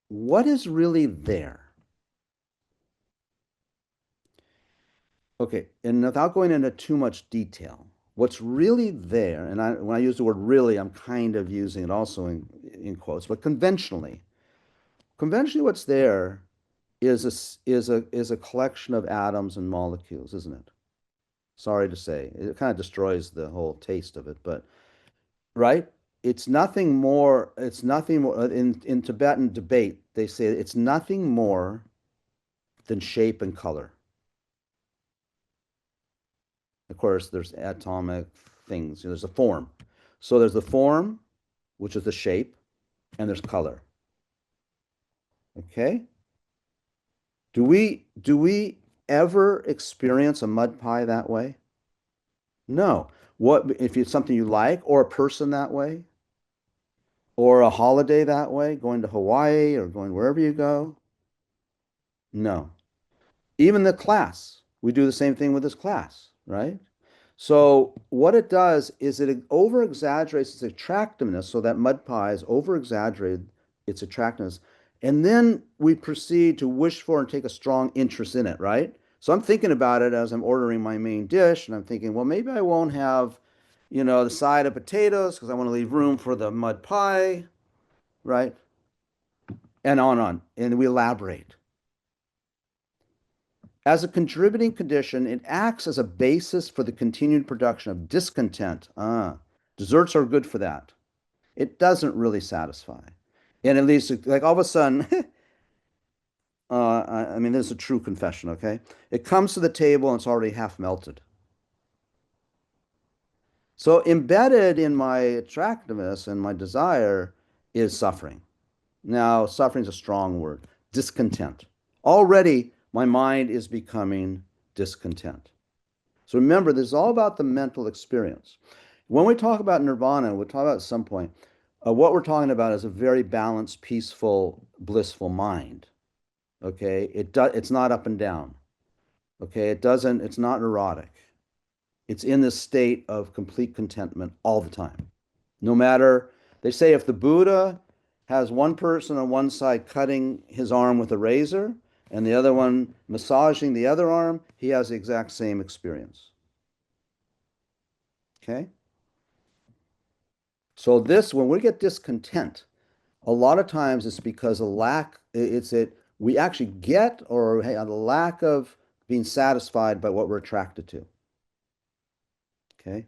what is really there? Okay, and without going into too much detail, what's really there, and when I use the word really, I'm kind of using it also in quotes, but conventionally what's there is a collection of atoms and molecules, isn't it? Sorry to say, it kind of destroys the whole taste of it, but right? It's nothing more. It's nothing more. In Tibetan debate, they say it's nothing more than shape and color. Of course, there's atomic things. There's a form. So there's the form, which is the shape, and there's color. Okay? Do we ever experience a mud pie that way? No. What if it's something you like, or a person that way, or a holiday that way, going to Hawaii or going wherever you go? No. Even the class, we do the same thing with this class, right? So what it does is it over exaggerates its attractiveness, so that mud pie is over exaggerated its attractiveness. And then we proceed to wish for and take a strong interest in it, right? So I'm thinking about it as I'm ordering my main dish, and I'm thinking, well, maybe I won't have, the side of potatoes because I want to leave room for the mud pie, right? And on and on. And we elaborate. As a contributing condition, it acts as a basis for the continued production of discontent. Desserts are good for that. It doesn't really satisfy. And at least, like all of a sudden, I mean, this is a true confession, okay? It comes to the table and it's already half melted. So embedded in my attractiveness and my desire is suffering. Now, suffering is a strong word, discontent. Already, my mind is becoming discontent. So remember, this is all about the mental experience. When we talk about nirvana, we'll talk about at some point, what we're talking about is a very balanced, peaceful, blissful mind. Okay, it's not up and down. Okay, it's not neurotic. It's in this state of complete contentment all the time. No matter, they say if the Buddha has one person on one side cutting his arm with a razor and the other one massaging the other arm, he has the exact same experience. Okay? So this, when we get discontent, a lot of times it's because we actually get or a lack of being satisfied by what we're attracted to. Okay?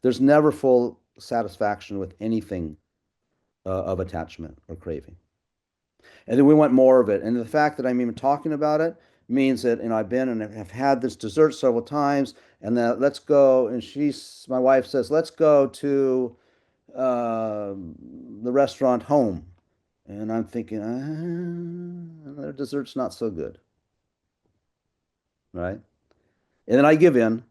There's never full satisfaction with anything of attachment or craving. And then we want more of it. And the fact that I'm even talking about it means that, I've been and have had this dessert several times, and then let's go. And my wife says, let's go to the restaurant home. And I'm thinking, their dessert's not so good, right? And then I give in,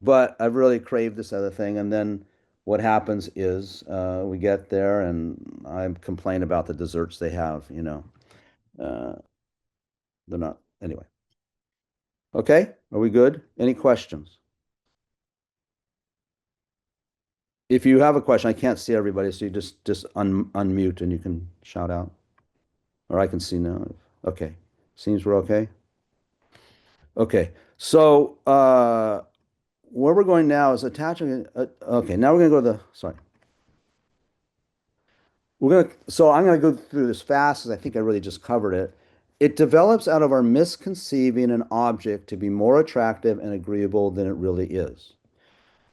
but I've really craved this other thing. And then what happens is we get there and I complain about the desserts they have, Uh, they're not, anyway. Okay, are we good? Any questions? If you have a question, I can't see everybody, so you just unmute and you can shout out. Or I can see now. Okay, seems we're okay. Okay, so where we're going now is attaching. Okay, now we're going to go to the. Sorry. So I'm going to go through this fast because I think I really just covered it. It develops out of our misconceiving an object to be more attractive and agreeable than it really is.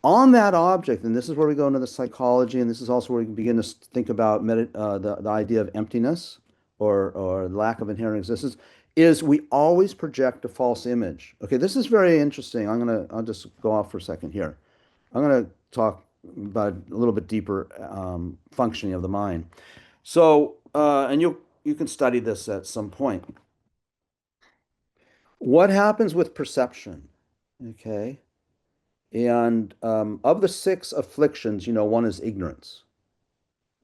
On that object, and this is where we go into the psychology, and this is also where we can begin to think about the idea of emptiness or lack of inherent existence, is we always project a false image. Okay, this is very interesting. I'll just go off for a second here. I'm gonna talk about a little bit deeper functioning of the mind. So, and you can study this at some point. What happens with perception? Okay. And of the six afflictions, one is ignorance.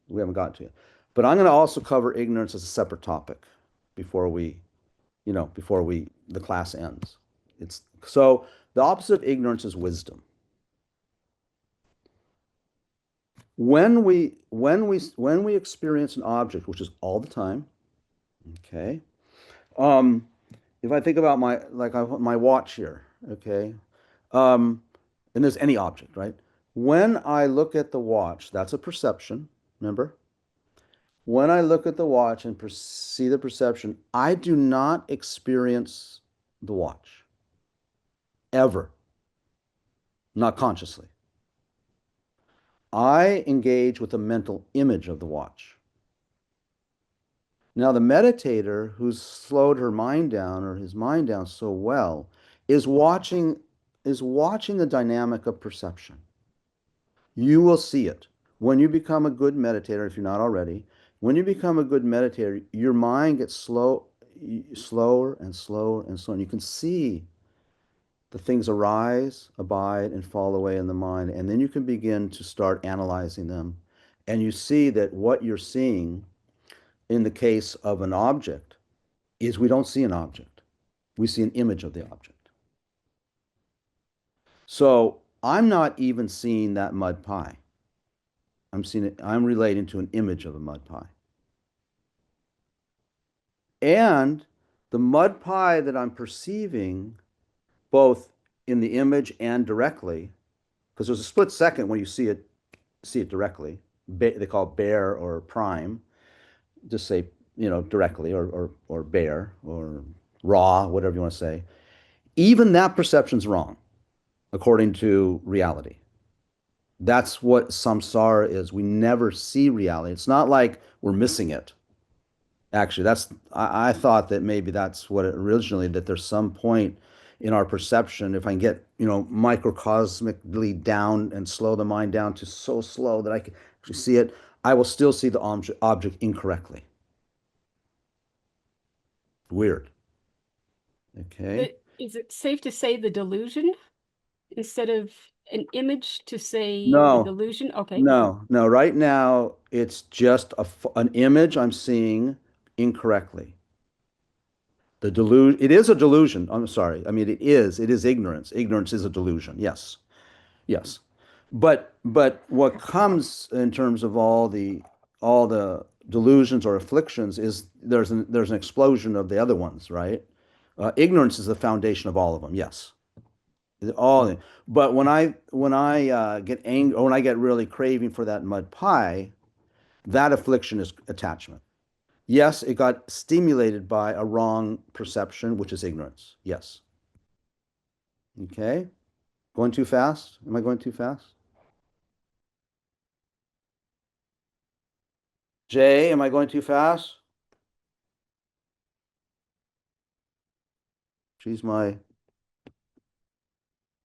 We haven't got to it. But I'm going to also cover ignorance as a separate topic before the class ends. So the opposite of ignorance is wisdom. When we experience an object, which is all the time, okay. If I think about my watch here, okay. And there's any object, right? When I look at the watch, that's a perception, remember? When I look at the watch and see the perception, I do not experience the watch ever, not consciously. I engage with the mental image of the watch. Now, the meditator who's slowed her mind down or his mind down so well is watching the dynamic of perception. You will see it. When you become a good meditator, if you're not already, when you become a good meditator, your mind gets slower and slower and slower. And you can see the things arise, abide, and fall away in the mind. And then you can begin to start analyzing them. And you see that what you're seeing in the case of an object is we don't see an object. We see an image of the object. So I'm not even seeing that mud pie. I'm relating to an image of a mud pie. And the mud pie that I'm perceiving, both in the image and directly, because there's a split second when you see it directly. They call it bare or prime. Just say, directly or bare or raw, whatever you want to say. Even that perception's wrong according to reality. That's what samsara is. We never see reality. It's not like we're missing it. Actually, I thought that maybe that's what it originally, that there's some point in our perception, if I can get, microcosmically down and slow the mind down to so slow that I can actually see it, I will still see the object incorrectly. Weird. Okay. Is it safe to say the delusion instead of an image to say the No, delusion? Okay. no. Right now, it's just an image I'm seeing incorrectly. It is a delusion. I'm sorry. I mean, it is ignorance. Ignorance is a delusion. Yes. Yes. But what comes in terms of all the delusions or afflictions is there's an explosion of the other ones, right? Ignorance is the foundation of all of them. Yes. All, but when I get angry or when I get really craving for that mud pie, that affliction is attachment. Yes, it got stimulated by a wrong perception, which is ignorance. Yes. Okay. Going too fast? Am I going too fast? Jay, am I going too fast? She's my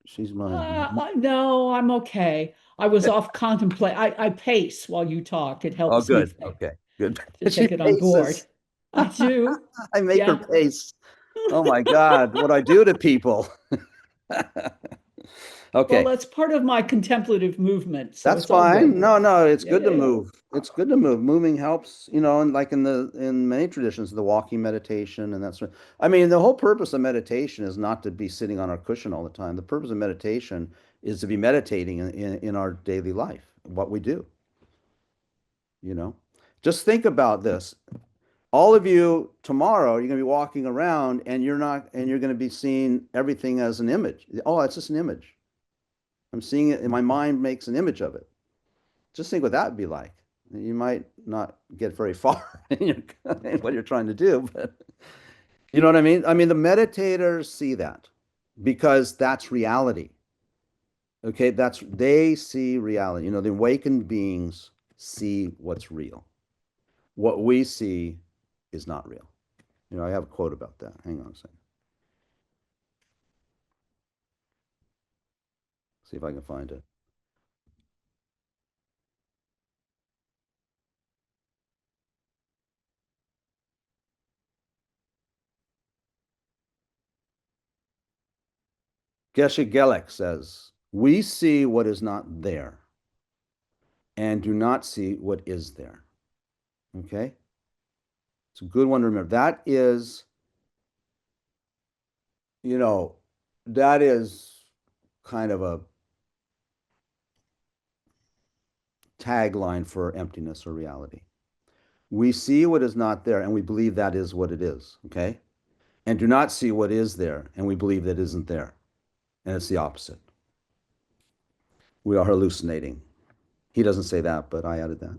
she's my No, I'm okay. I was off contemplate. I pace while you talk. It Oh, helps me good. Okay. Good. to She take it on board. paces. I do. I make her Yeah. pace. Oh my God, what I do to people. Well, Okay. that's part of my contemplative movement, so That's it's all fine. good. No, it's Yeah, good yeah, to yeah. move. It's good to move. Moving helps, and like in many traditions, the walking meditation and that's. I mean, the whole purpose of meditation is not to be sitting on our cushion all the time. The purpose of meditation is to be meditating in our daily life, what we do, you know. Just think about this. All of you tomorrow, you're going to be walking around and you're going to be seeing everything as an image. Oh, it's just an image. I'm seeing it and my mind makes an image of it. Just think what that would be like. You might not get very far in what you're trying to do, but you know what I mean? I mean, the meditators see that because that's reality. Okay, they see reality. The awakened beings see what's real. What we see is not real. I have a quote about that. Hang on a second. See if I can find it. Geshe Gelek says, "We see what is not there and do not see what is there." Okay? It's a good one to remember. You know, that is kind of a tagline for emptiness or reality. We see what is not there and we believe that is what it is, okay? And do not see what is there and we believe that isn't there. And it's the opposite. We are hallucinating. He doesn't say that, but I added that.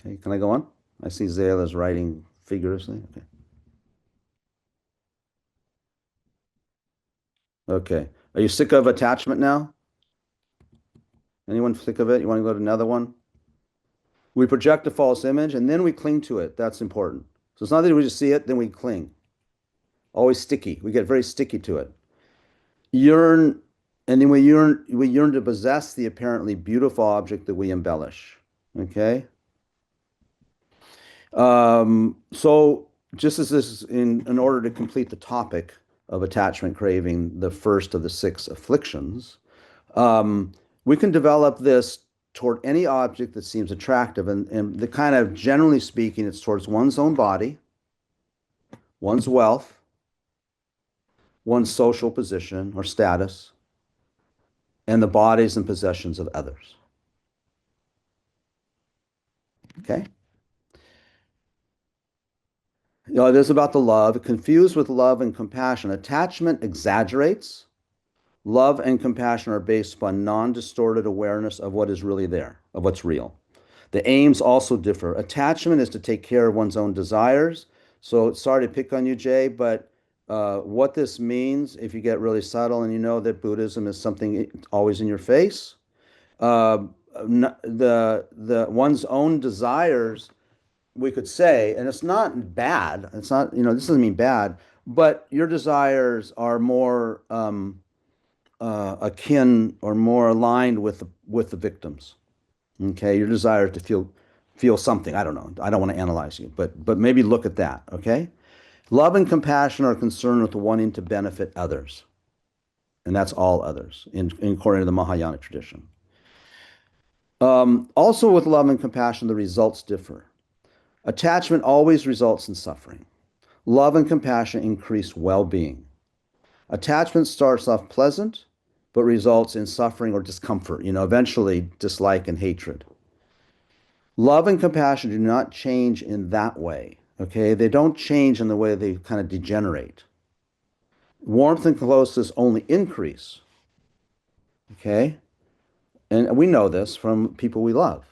Okay, can I go on? I see Zayla's writing vigorously. Okay. Okay. Are you sick of attachment now? Anyone sick of it? You want to go to another one? We project a false image and then we cling to it. That's important. So it's not that we just see it, then we cling. Always sticky. We get very sticky to it. Yearn, and then we yearn to possess the apparently beautiful object that we embellish. Okay? So just as this is in order to complete the topic of attachment craving, the first of the six afflictions, we can develop this toward any object that seems attractive. And the kind of, generally speaking, it's towards one's own body, one's wealth, one's social position or status, and the bodies and possessions of others. Okay. This is about the love. Confused with love and compassion. Attachment exaggerates. Love and compassion are based upon non-distorted awareness of what is really there, of what's real. The aims also differ. Attachment is to take care of one's own desires. So sorry to pick on you, Jay, but what this means, if you get really subtle and you know that Buddhism is something always in your face, uh, the one's own desires, we could say, and it's not bad. It's not, this doesn't mean bad, but your desires are more akin or more aligned with the victims. Okay, your desire to feel something. I don't know. I don't want to analyze you, but maybe look at that. Okay, love and compassion are concerned with wanting to benefit others, and that's all others in according to the Mahayana tradition. Also, with love and compassion, the results differ. Attachment always results in suffering. Love and compassion increase well-being. Attachment starts off pleasant, but results in suffering or discomfort. Eventually dislike and hatred. Love and compassion do not change in that way. Okay, they don't change in the way they kind of degenerate. Warmth and closeness only increase. Okay, and we know this from people we love.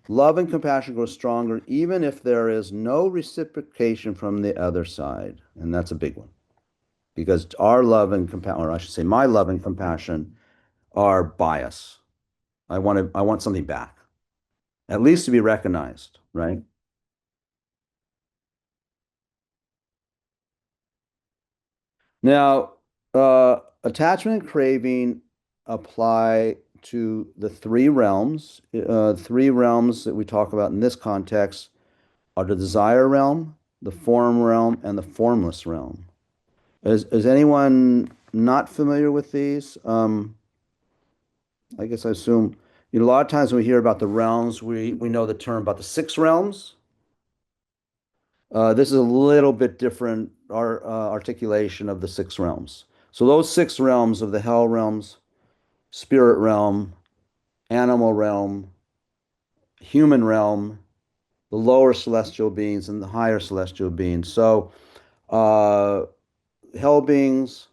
Love and compassion grow stronger even if there is no reciprocation from the other side, and that's a big one because our love and compassion, or I should say, my love and compassion, are bias. I want something back, at least to be recognized, right? Now, attachment and craving apply to the three realms. Three realms that we talk about in this context are the desire realm, the form realm, and the formless realm. Is anyone not familiar with these? I guess I assume, a lot of times when we hear about the realms, we know the term about the six realms. This is a little bit different articulation of the six realms. So those six realms of the hell realms, spirit realm, animal realm, human realm, the lower celestial beings, and the higher celestial beings. So uh, hell beings,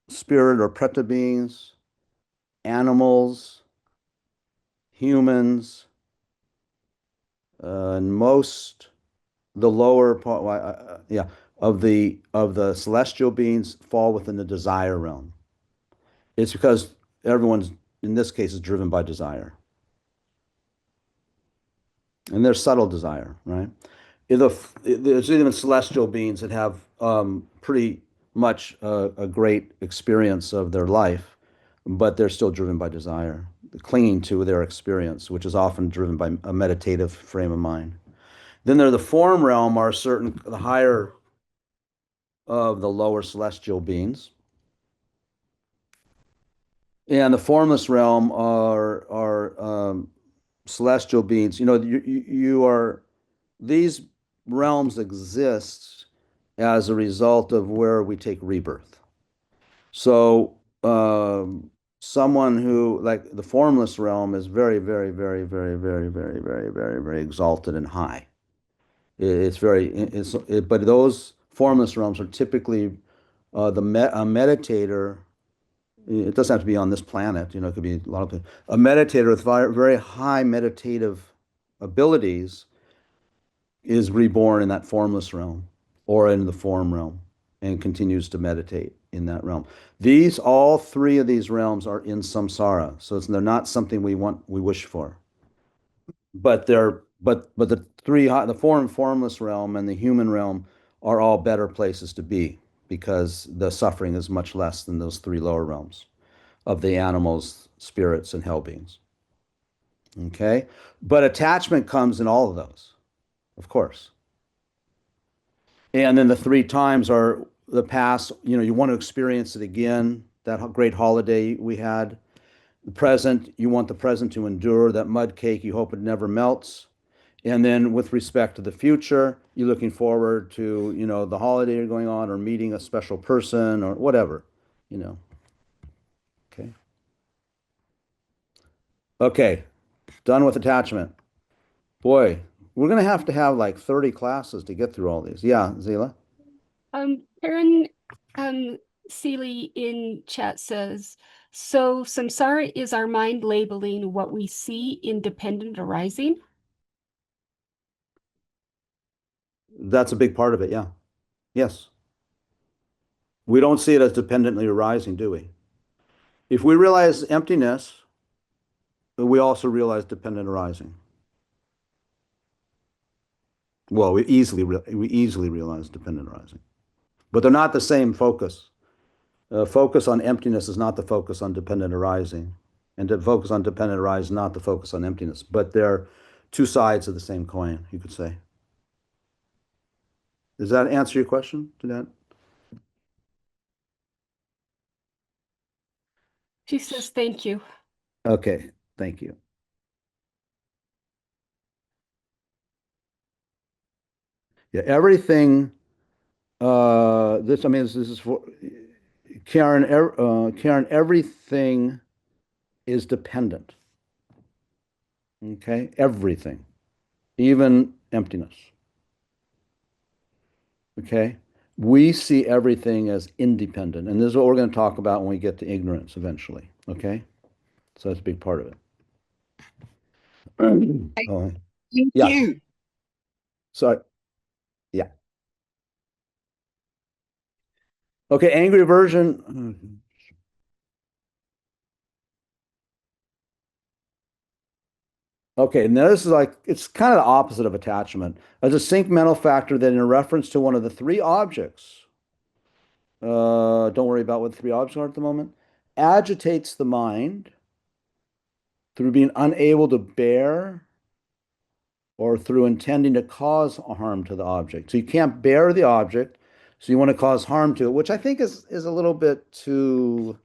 spirit or preta beings, animals, humans, and most the lower part, yeah, of the celestial beings fall within the desire realm. It's because everyone's in this case is driven by desire, and there's subtle desire, right? There's even celestial beings that have pretty much a great experience of their life, but they're still driven by desire, clinging to their experience, which is often driven by a meditative frame of mind. Then there, the form realm are the higher of the lower celestial beings. And the formless realm are celestial beings. You are these realms exist as a result of where we take rebirth. So someone who like the formless realm is very, very, very, very, very, very, very, very, very exalted and high. But those formless realms are typically a meditator. It doesn't have to be on this planet, it could be a lot of things. A meditator with very, very high meditative abilities is reborn in that formless realm or in the form realm and continues to meditate in that realm. All three of these realms are in samsara, so they're not something we wish for. But the formless realm and the human realm are all better places to be because the suffering is much less than those three lower realms of the animals, spirits, and hell beings. Okay? But attachment comes in all of those, of course. And then the three times are the past, you want to experience it again, that great holiday we had. The present, you want the present to endure, that mud cake, you hope it never melts. And then with respect to the future, you're looking forward to, the holiday going on or meeting a special person or whatever, you know. Okay. Okay. Done with attachment. Boy, we're going to have like 30 classes to get through all these. Yeah, Zila? Karen Seeley in chat says, so samsara is our mind labeling what we see in dependent arising? That's a big part of it, yeah. Yes. We don't see it as dependently arising, do we? If we realize emptiness, we also realize dependent arising. Well, we easily realize dependent arising, but they're not the same focus. Focus on emptiness is not the focus on dependent arising, and to focus on dependent arising is not the focus on emptiness. But they're two sides of the same coin, you could say. Does that answer your question, Jeanette? She says, thank you. Okay, thank you. Yeah, everything. This is for Karen. Karen, everything is dependent. Okay, everything, even emptiness. Okay, we see everything as independent, and this is what we're going to talk about when we get to ignorance eventually. Okay, so that's a big part of it. Oh, Thank yeah. you. Sorry. Yeah. Okay, angry aversion. Okay, now this is like, it's kind of the opposite of attachment. A distinct mental factor that in reference to one of the three objects, don't worry about what the three objects are at the moment, agitates the mind through being unable to bear or through intending to cause harm to the object. So you can't bear the object, so you want to cause harm to it, which I think is a little bit too,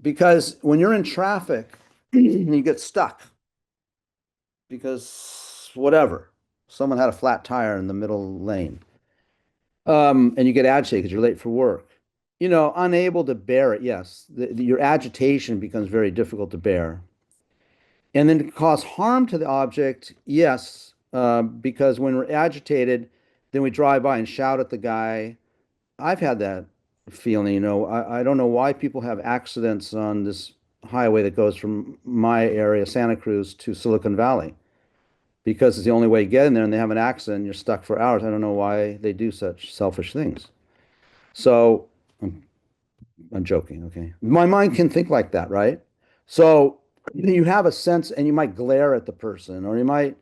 because when you're in traffic, you get stuck because whatever, someone had a flat tire in the middle lane. And you get agitated because you're late for work. You know, unable to bear it, yes. Your agitation becomes very difficult to bear. And then to cause harm to the object, yes, because when we're agitated, then we drive by and shout at the guy. I've had that feeling, you know. I don't know why people have accidents on this highway that goes from my area, Santa Cruz, to Silicon Valley, because it's the only way to get in there, and they have an accident and you're stuck for hours. I don't know why they do such selfish things. So I'm joking, okay? My mind can think like that, right? So you have a sense, and you might glare at the person, or you might,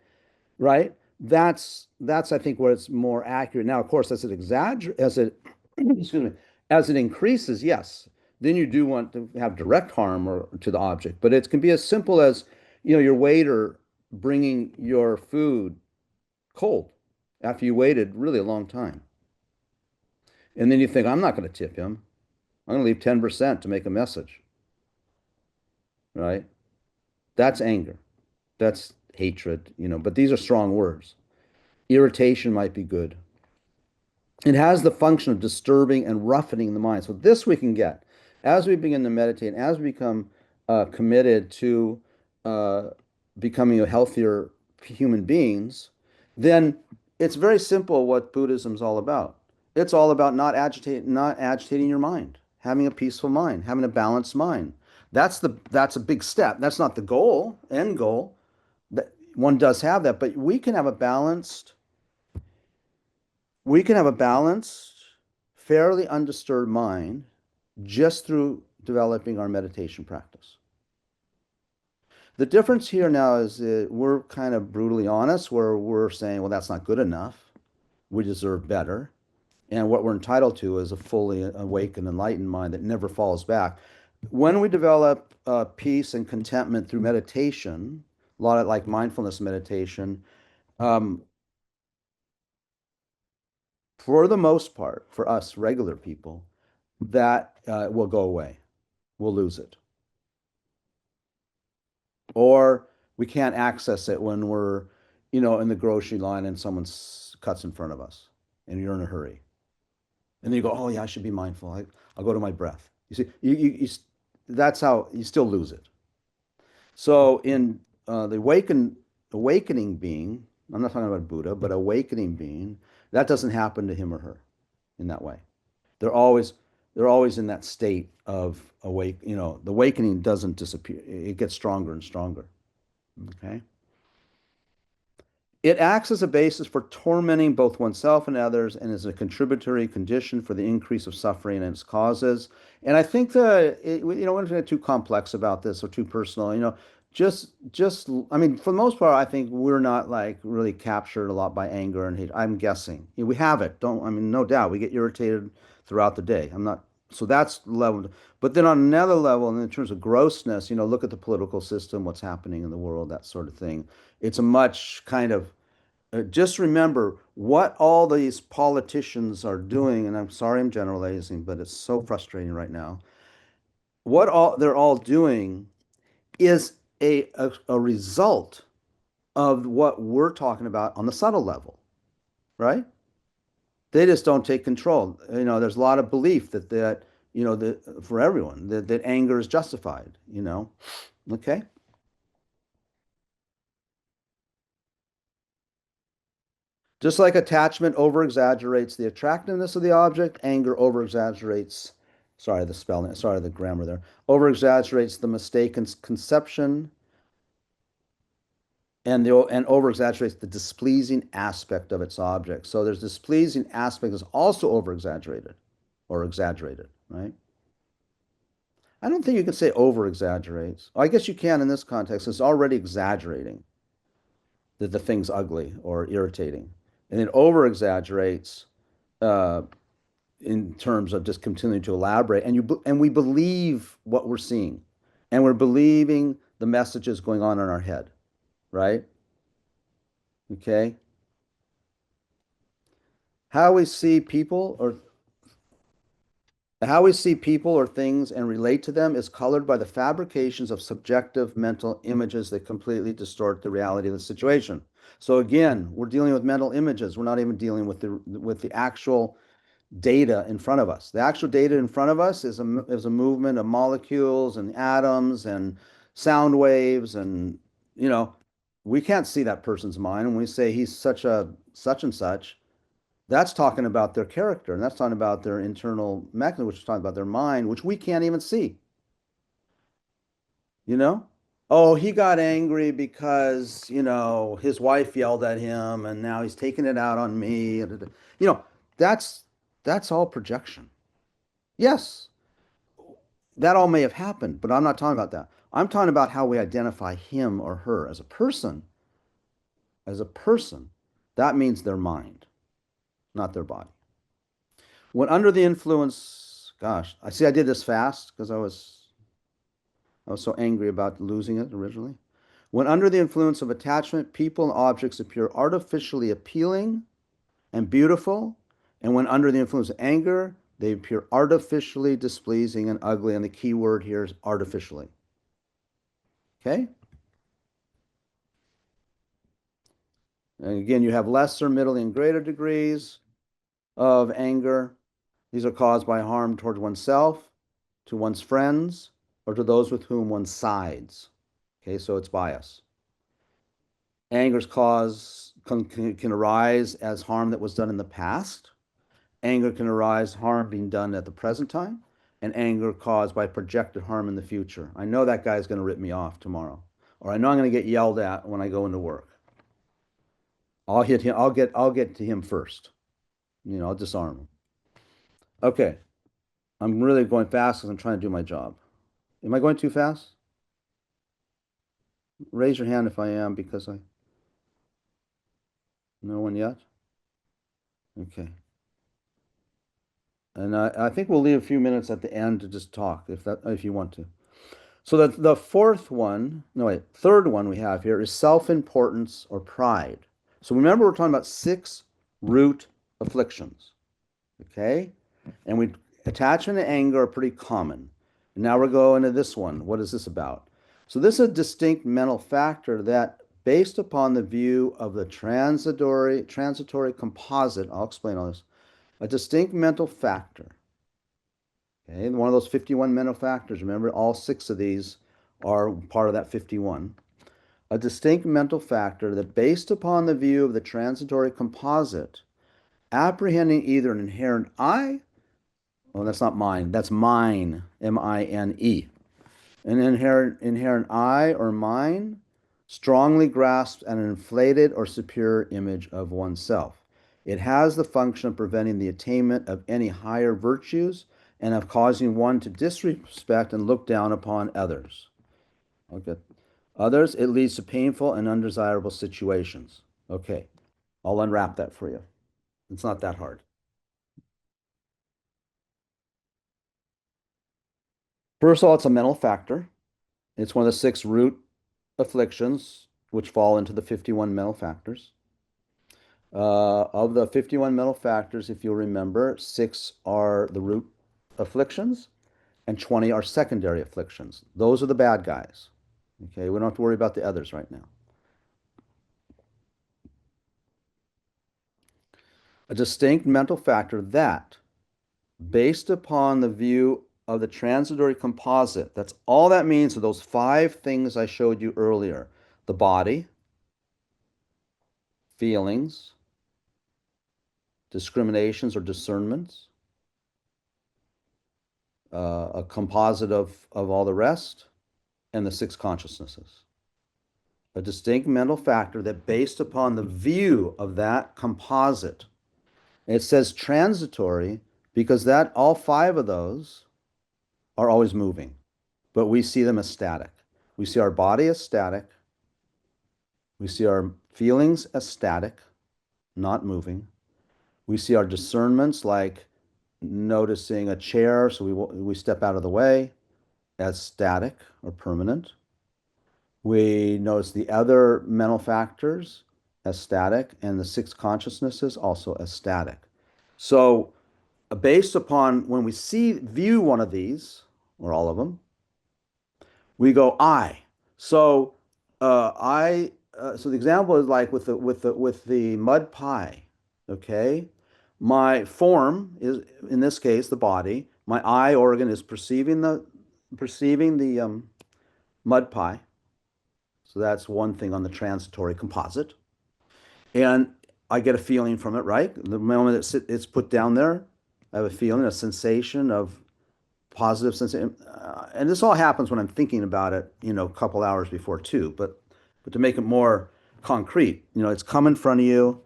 right? That's I think where it's more accurate. Now, of course, as it excuse me, as it increases, yes, then you do want to have direct harm or to the object. But it can be as simple as, you know, your waiter bringing your food cold after you waited really a long time. And then you think, I'm not going to tip him. I'm going to leave 10% to make a message, right? That's anger. That's hatred, you know, but these are strong words. Irritation might be good. It has the function of disturbing and roughening the mind. So this we can get as we begin to meditate, as we become committed to uh, becoming a healthier human beings, then it's very simple what Buddhism is all about. It's all about not agitating your mind, having a peaceful mind, having a balanced mind. That's a big step. That's not the goal, end goal. That one does have that, but we can have a balanced, fairly undisturbed mind just through developing our meditation practice. The difference here now is that we're kind of brutally honest, where we're saying, well, that's not good enough. We deserve better. And what we're entitled to is a fully awakened, enlightened mind that never falls back. When we develop peace and contentment through meditation, a lot of like mindfulness meditation, um, for the most part, for us regular people, that will go away. We'll lose it. Or we can't access it when we're, you know, in the grocery line and someone cuts in front of us and you're in a hurry. And then you go, oh yeah, I should be mindful. I'll go to my breath. You see, that's how you still lose it. So in the awakening being, I'm not talking about Buddha, but awakening being, that doesn't happen to him or her in that way. They're always they're always in that state of awake, the awakening doesn't disappear. It gets stronger and stronger. Okay. It acts as a basis for tormenting both oneself and others and is a contributory condition for the increase of suffering and its causes. And I think we don't want to get too complex about this or too personal, I mean, for the most part, I think we're not like really captured a lot by anger and hate. I'm guessing. We have it. I mean, no doubt we get irritated throughout the day. So that's level. But then on another level, and in terms of grossness, look at the political system, what's happening in the world, that sort of thing. It's a much kind of just remember what all these politicians are doing, and I'm sorry I'm generalizing, but it's so frustrating right now. What all they're all doing is a result of what we're talking about on the subtle level, right? They just don't take control. There's a lot of belief for everyone that anger is justified. Okay. Just like attachment over-exaggerates the attractiveness of the object, anger over-exaggerates, sorry, the grammar there, over-exaggerates the mistaken conception and over-exaggerates the displeasing aspect of its object. So there's displeasing aspect that's also over-exaggerated or exaggerated, right? I don't think you can say over-exaggerates. I guess you can in this context. It's already exaggerating that the thing's ugly or irritating. And then over-exaggerates uh, in terms of just continuing to elaborate. And we believe what we're seeing, and we're believing the messages going on in our head, right? Okay. How we see people or How we see people or things and relate to them is colored by the fabrications of subjective mental images that completely distort the reality of the situation. So again, we're dealing with mental images. We're not even dealing with the actual data in front of us. The actual data in front of us is a movement of molecules and atoms and sound waves, and we can't see that person's mind. When we say he's such and such, that's talking about their character, and that's talking about their internal mechanism, which is talking about their mind, which we can't even see. You know? Oh, he got angry because, his wife yelled at him and now he's taking it out on me. You know, that's that's all projection. Yes, that all may have happened, but I'm not talking about that. I'm talking about how we identify him or her as a person. As a person, that means their mind, not their body. When under the influence, gosh, I did this fast because I was so angry about losing it originally. When under the influence of attachment, people and objects appear artificially appealing and beautiful, and when under the influence of anger, they appear artificially displeasing and ugly, and the key word here is artificially. Okay? And again, you have lesser, middle, and greater degrees of anger. These are caused by harm towards oneself, to one's friends, or to those with whom one sides. Okay, so it's bias. Anger's cause can arise as harm that was done in the past. Anger can arise harm being done at the present time, and anger caused by projected harm in the future. I know that guy's going to rip me off tomorrow, or I know I'm going to get yelled at when I go into work. I'll hit him. I'll get to him first. I'll disarm him. Okay, I'm really going fast because I'm trying to do my job. Am I going too fast? Raise your hand if I am, because no one yet. Okay. And I think we'll leave a few minutes at the end to just talk if you want to. So the third one we have here is self-importance or pride. So remember, we're talking about 6 root afflictions. Okay? And attachment and anger are pretty common. And now we're going to this one. What is this about? So this is a distinct mental factor that, based upon the view of the transitory composite, I'll explain all this, a distinct mental factor. Okay, one of those 51 mental factors. Remember, all 6 of these are part of that 51. a distinct mental factor that, based upon the view of the transitory composite, apprehending either an inherent I, well, that's not mine, that's mine, M-I-N-E, an inherent I or mine, strongly grasps at an inflated or superior image of oneself. It has the function of preventing the attainment of any higher virtues and of causing one to disrespect and look down upon others. Okay. Others, it leads to painful and undesirable situations. Okay, I'll unwrap that for you. It's not that hard. First of all, it's a mental factor. It's one of the 6 root afflictions, which fall into the 51 mental factors. Of the 51 mental factors, if you'll remember, 6 are the root afflictions and 20 are secondary afflictions. Those are the bad guys. Okay, we don't have to worry about the others right now. A distinct mental factor that, based upon the view of the transitory composite, that's all that means are those 5 things I showed you earlier: the body, feelings, discriminations or discernments, a composite of all the rest, and the 6 consciousnesses. A distinct mental factor that, based upon the view of that composite, it says transitory because that all 5 of those are always moving, but we see them as static. We see our body as static. We see our feelings as static, not moving. We see our discernments, like noticing a chair, so we step out of the way, as static or permanent. We notice the other mental factors as static, and the 6 consciousnesses also as static. So based upon when we view one of these, or all of them, we go I. So so the example is like with the mud pie. Okay, my form is, in this case, the body. My eye organ is perceiving the mud pie. So that's one thing on the transitory composite. And I get a feeling from it, right? The moment it's put down there, I have a feeling, a sensation of positive sensation. And this all happens when I'm thinking about it, a couple hours before too. But to make it more concrete, it's come in front of you.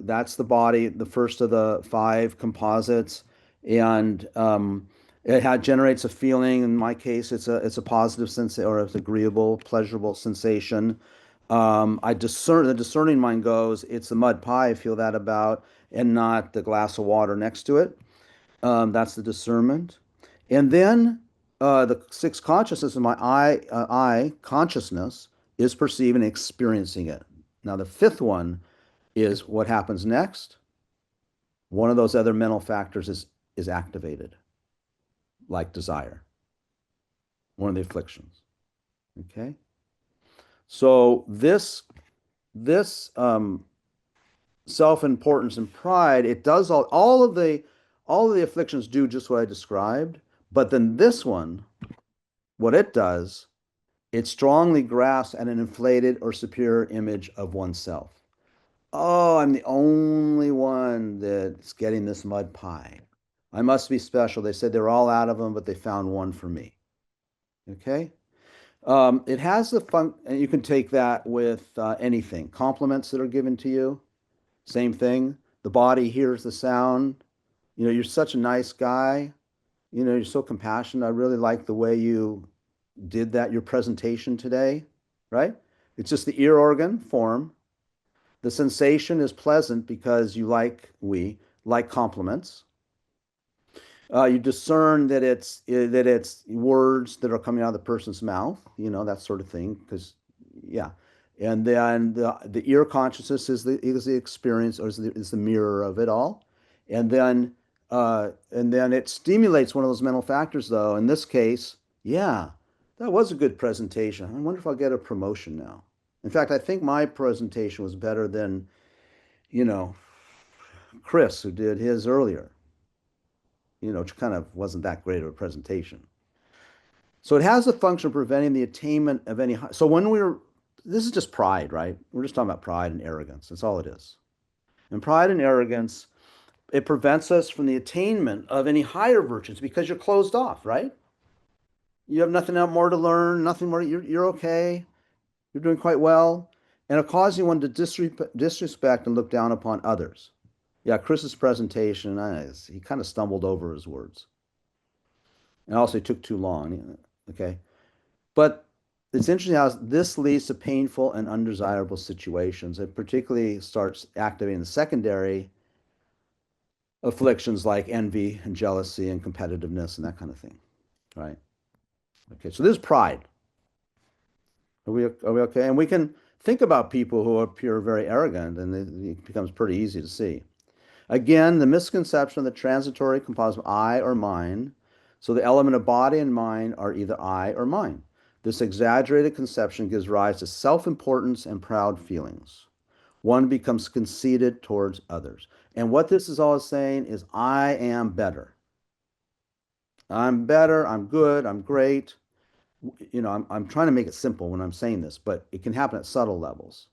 That's the body, the first of the 5 composites, and it generates a feeling. In my case, it's a positive sense, or it's agreeable, pleasurable sensation. The discerning mind goes, it's the mud pie I feel that about, and not the glass of water next to it. That's the discernment. And then the 6 consciousness of my I consciousness is perceiving and experiencing it. Now, the 5th one is what happens next. One of those other mental factors is activated, like desire, one of the afflictions. Okay? So this self-importance and pride, it does all of the afflictions do just what I described, but then this one, what it does, it strongly grasps at an inflated or superior image of oneself. Oh, I'm the only one that's getting this mud pie. I must be special. They said they're all out of them, but they found one for me. Okay? It has the fun, and you can take that with anything. Compliments that are given to you, same thing. The body hears the sound. You're such a nice guy. You're so compassionate. I really like the way you did that, your presentation today, right? It's just the ear organ form. The sensation is pleasant because we like compliments. You discern that it's words that are coming out of the person's mouth, that sort of thing. Because, yeah, and then the ear consciousness is the experience, or is the mirror of it all, and then it stimulates one of those mental factors, though. In this case, yeah, that was a good presentation. I wonder if I'll get a promotion now. In fact, I think my presentation was better than, Chris, who did his earlier. Which kind of wasn't that great of a presentation. So it has the function of preventing the attainment of any. So when we're this is just pride, right? We're just talking about pride and arrogance. That's all it is. And pride and arrogance, it prevents us from the attainment of any higher virtues because you're closed off, right? You have nothing more to learn, nothing more. You're okay. You're doing quite well. And it causes one to disrespect and look down upon others. Yeah, Chris's presentation, he kind of stumbled over his words. And also, it took too long. Okay. But it's interesting how this leads to painful and undesirable situations. It particularly starts activating the secondary afflictions like envy and jealousy and competitiveness and that kind of thing, right? Okay, so this is pride. Are we okay? And we can think about people who appear very arrogant, and it becomes pretty easy to see. Again, the misconception of the transitory composite of I or mine. So the element of body and mind are either I or mine. This exaggerated conception gives rise to self-importance and proud feelings. One becomes conceited towards others. And what this is all saying is, I am better. I'm better, I'm good, I'm great. You know, I'm trying to make it simple when I'm saying this, but it can happen at subtle levels.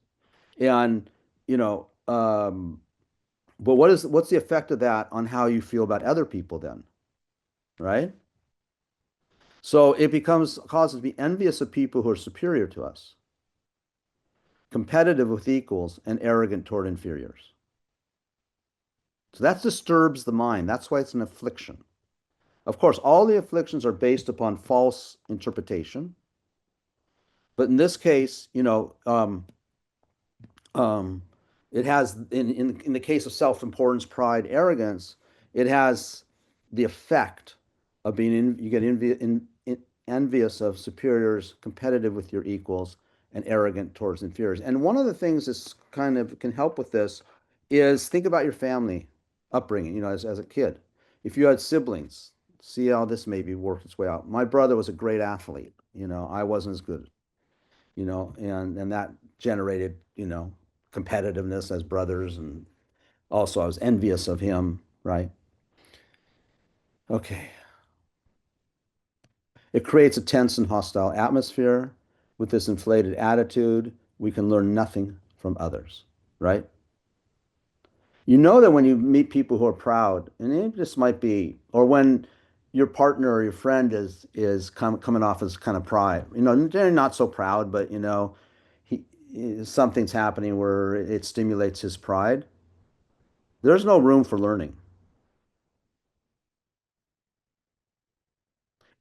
And, you know, but what's the effect of that on how you feel about other people then? Right? So it causes to be envious of people who are superior to us, competitive with equals, and arrogant toward inferiors. So that disturbs the mind. That's why it's an affliction. Of course, all the afflictions are based upon false interpretation. But in this case, you know, it has, in the case of self-importance, pride, arrogance, it has the effect of you get envious of superiors, competitive with your equals, and arrogant towards inferiors. And one of the things that kind of can help with this is think about your family upbringing, you know, as a kid. If you had siblings, see how this maybe worked its way out. My brother was a great athlete, you know, I wasn't as good, you know, and that generated, you know, competitiveness as brothers, and also I was envious of him, right? Okay. It creates a tense and hostile atmosphere. With this inflated attitude, we can learn nothing from others, right? You know that when you meet people who are proud, and it just might be, or when your partner or your friend is coming off as kind of pride, you know, they're not so proud, but you know, something's happening where it stimulates his pride. There's no room for learning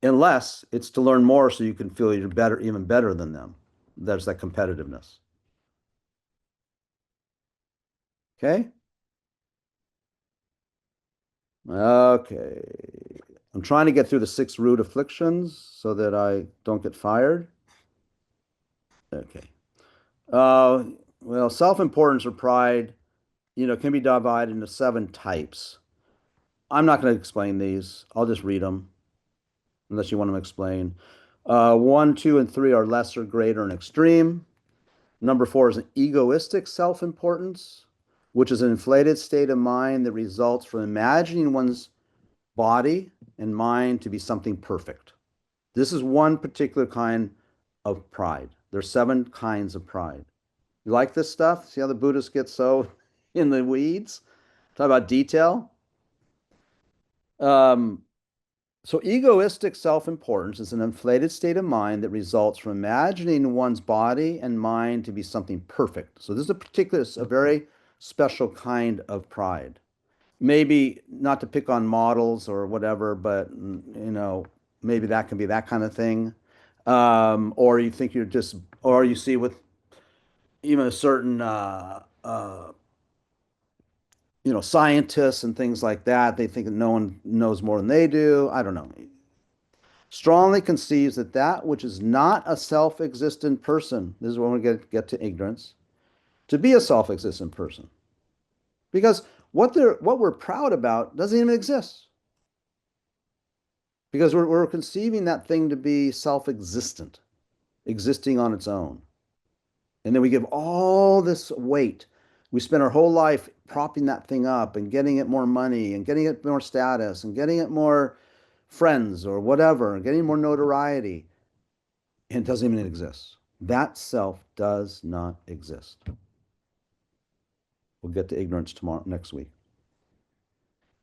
unless it's to learn more so you can feel you're better, even better than them. There's that competitiveness. Okay. Okay. I'm trying to get through the 6 root afflictions so that I don't get fired. Okay. Well, self-importance or pride, you know, can be divided into 7 types. I'm not going to explain these. I'll just read them unless you want to explain. 1, 2, and 3 are lesser, greater, and extreme. Number 4 is an egoistic self-importance, which is an inflated state of mind that results from imagining one's body and mind to be something perfect. This is one particular kind of pride. There's 7 kinds of pride. You like this stuff? See how the Buddhists get so in the weeds? Talk about detail. So egoistic self-importance is an inflated state of mind that results from imagining one's body and mind to be something perfect. So this is a very special kind of pride. Maybe not to pick on models or whatever, but you know, maybe that can be that kind of thing. Or you think or you see with even a certain, you know, scientists and things like that, they think that no one knows more than they do. I don't know. Strongly conceives that which is not a self-existent person, this is when we get to ignorance, to be a self-existent person. Because what we're proud about doesn't even exist. Because we're conceiving that thing to be self-existent, existing on its own. And then we give all this weight. We spend our whole life propping that thing up and getting it more money and getting it more status and getting it more friends or whatever, and getting more notoriety. And it doesn't even exist. That self does not exist. We'll get to ignorance tomorrow, next week.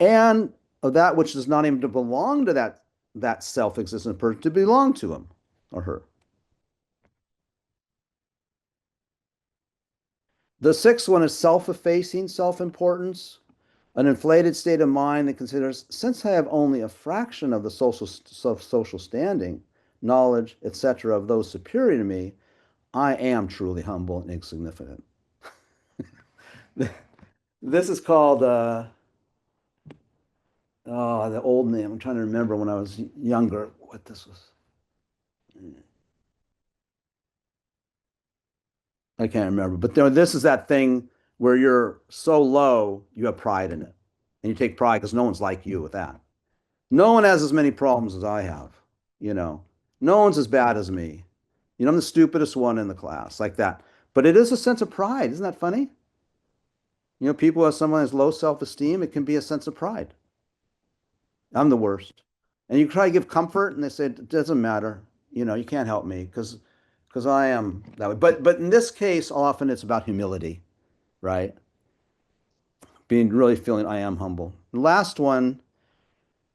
And of that which does not even to belong to that self-existent person, to belong to him or her. The sixth one is self-effacing self-importance, an inflated state of mind that considers, since I have only a fraction of the social standing, knowledge, etc., of those superior to me, I am truly humble and insignificant. This is called the old name. I'm trying to remember when I was younger what this was. I can't remember, but this is that thing where you're so low, you have pride in it. And you take pride because no one's like you with that. No one has as many problems as I have, you know. No one's as bad as me. You know, I'm the stupidest one in the class, like that. But it is a sense of pride. Isn't that funny? You know, people have someone has low self-esteem, it can be a sense of pride. I'm the worst. And you try to give comfort, and they say, it doesn't matter. You know, you can't help me because I am that way. But in this case, often it's about humility, right? Being really feeling I am humble. The last one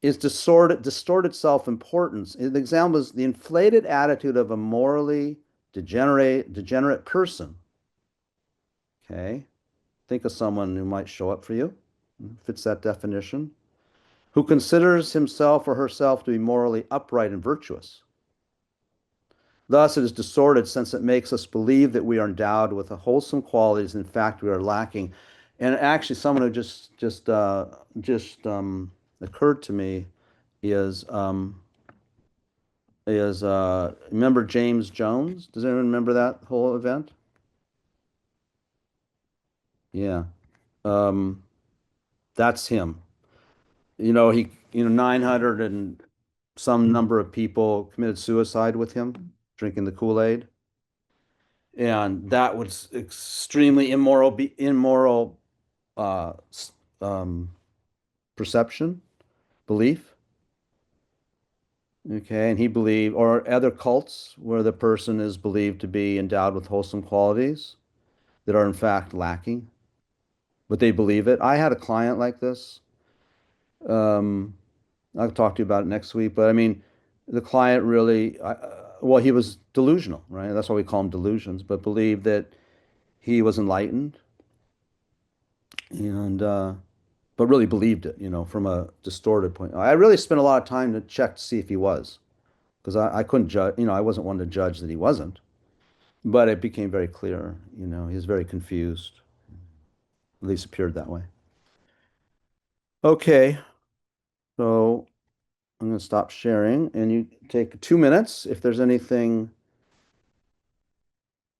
is distorted self-importance. The example is the inflated attitude of a morally degenerate person. Okay. Think of someone who might show up for you, fits that definition, who considers himself or herself to be morally upright and virtuous. Thus, it is distorted since it makes us believe that we are endowed with the wholesome qualities. In fact, we are lacking. And actually, someone who just occurred to me is remember James Jones? Does anyone remember that whole event? Yeah, um, that's him. You know, 900 and some number of people committed suicide with him, drinking the Kool-Aid. And that was extremely immoral uh, um, perception, belief. Okay, and he believed, or other cults where the person is believed to be endowed with wholesome qualities that are in fact lacking, but they believe it. I had a client like this. Um, I'll talk to you about it next week, but I mean, the client really, well, he was delusional, right? That's why we call them delusions, but believed that he was enlightened and but really believed it, from a distorted point. I really spent a lot of time to check to see if he was, because I couldn't judge, I wasn't one to judge that he wasn't, but it became very clear, he was very confused, at least appeared that way. Okay, so I'm going to stop sharing and you take 2 minutes. If there's anything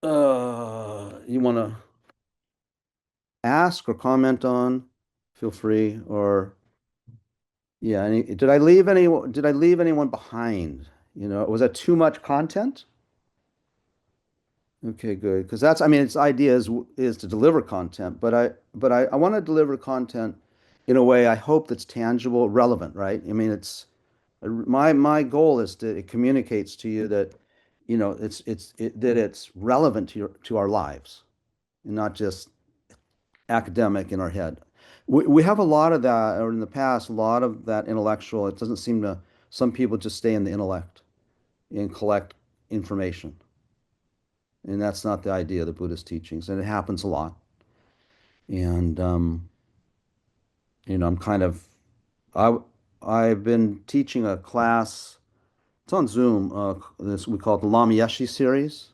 you want to ask or comment on, feel free. Or yeah, did I leave anyone behind? Was that too much content? Okay, good. Because I mean, its idea is to deliver content, but I want to deliver content in a way I hope that's tangible, relevant, right? I mean, my goal is that it communicates to you that, that it's relevant to our lives and not just academic in our head. We have a lot of that, or in the past, a lot of that intellectual. It doesn't seem to, some people just stay in the intellect and collect information. And that's not the idea of the Buddhist teachings. And it happens a lot. And, I'm I, I've been teaching a class, it's on Zoom, we call it the Lama Yeshe series.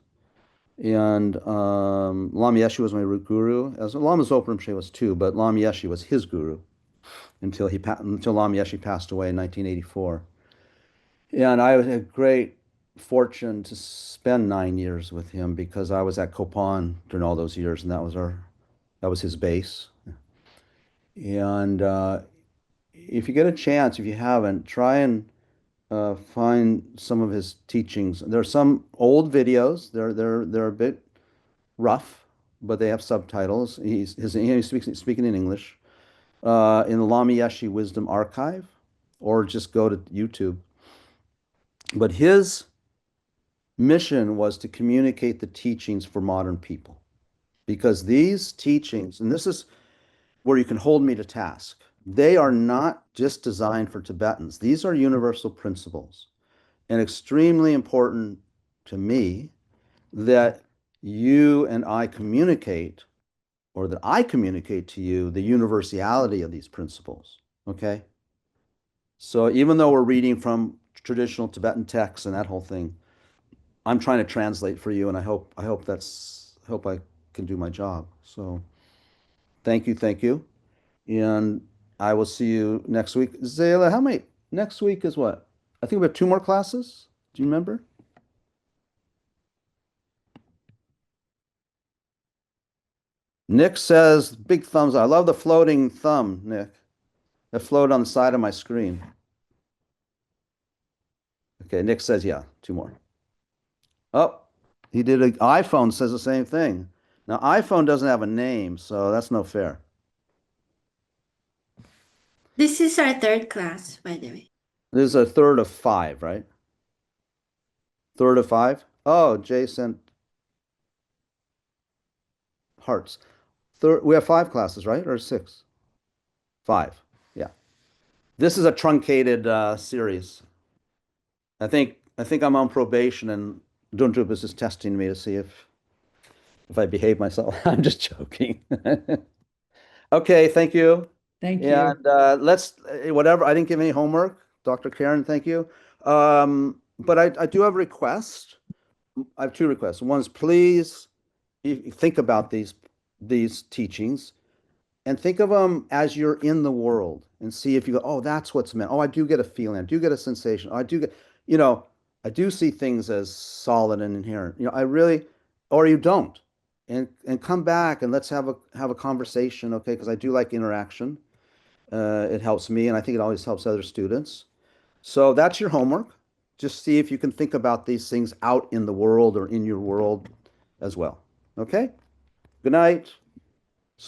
And Lama Yeshe was my root guru, as Lama Zopa Rinpoche was too, but Lama Yeshe was his guru until Lama Yeshe passed away in 1984. And I had great fortune to spend 9 years with him because I was at Copan during all those years, and that was his base. And if you get a chance, if you haven't, try and find some of his teachings. There are some old videos. They're a bit rough, but they have subtitles. He's speaking in English in the Lama Yeshe Wisdom Archive, or just go to YouTube. But his mission was to communicate the teachings for modern people. Because these teachings, and this is where you can hold me to task, they are not just designed for Tibetans. These are universal principles, and extremely important to me that you and I communicate, or that I communicate to you, the universality of these principles. Okay? So even though we're reading from traditional Tibetan texts and that whole thing, I'm trying to translate for you, and I hope I can do my job. So thank you. And I will see you next week. Zayla, how many next week is what? I think we have 2 more classes. Do you remember? Nick says, big thumbs up. I love the floating thumb, Nick. That float on the side of my screen. Okay, Nick says, yeah, 2 more. Oh, he did an iPhone says the same thing. Now, iPhone doesn't have a name, so that's no fair. This is our third class, by the way. This is a third of 5, right? Third of 5? Oh, Jay sent hearts. We have 5 classes, right? Or 6? 5. Yeah. This is a truncated series. I think I'm on probation, and Dundrup is just testing me to see if I behave myself. I'm just joking. Okay, thank you. Thank you. And let's whatever. I didn't give any homework, Dr. Karen. Thank you. But I do have a request. I have 2 requests. One is please think about these teachings and think of them as you're in the world and see if you go, oh, that's what's meant. Oh, I do get a feeling. I do get a sensation. Oh, I do get, I do see things as solid and inherent. I really, or you don't. And come back and let's have a conversation, okay? Because I do like interaction. It helps me, and I think it always helps other students. So that's your homework. Just see if you can think about these things out in the world or in your world as well. Okay? Good night.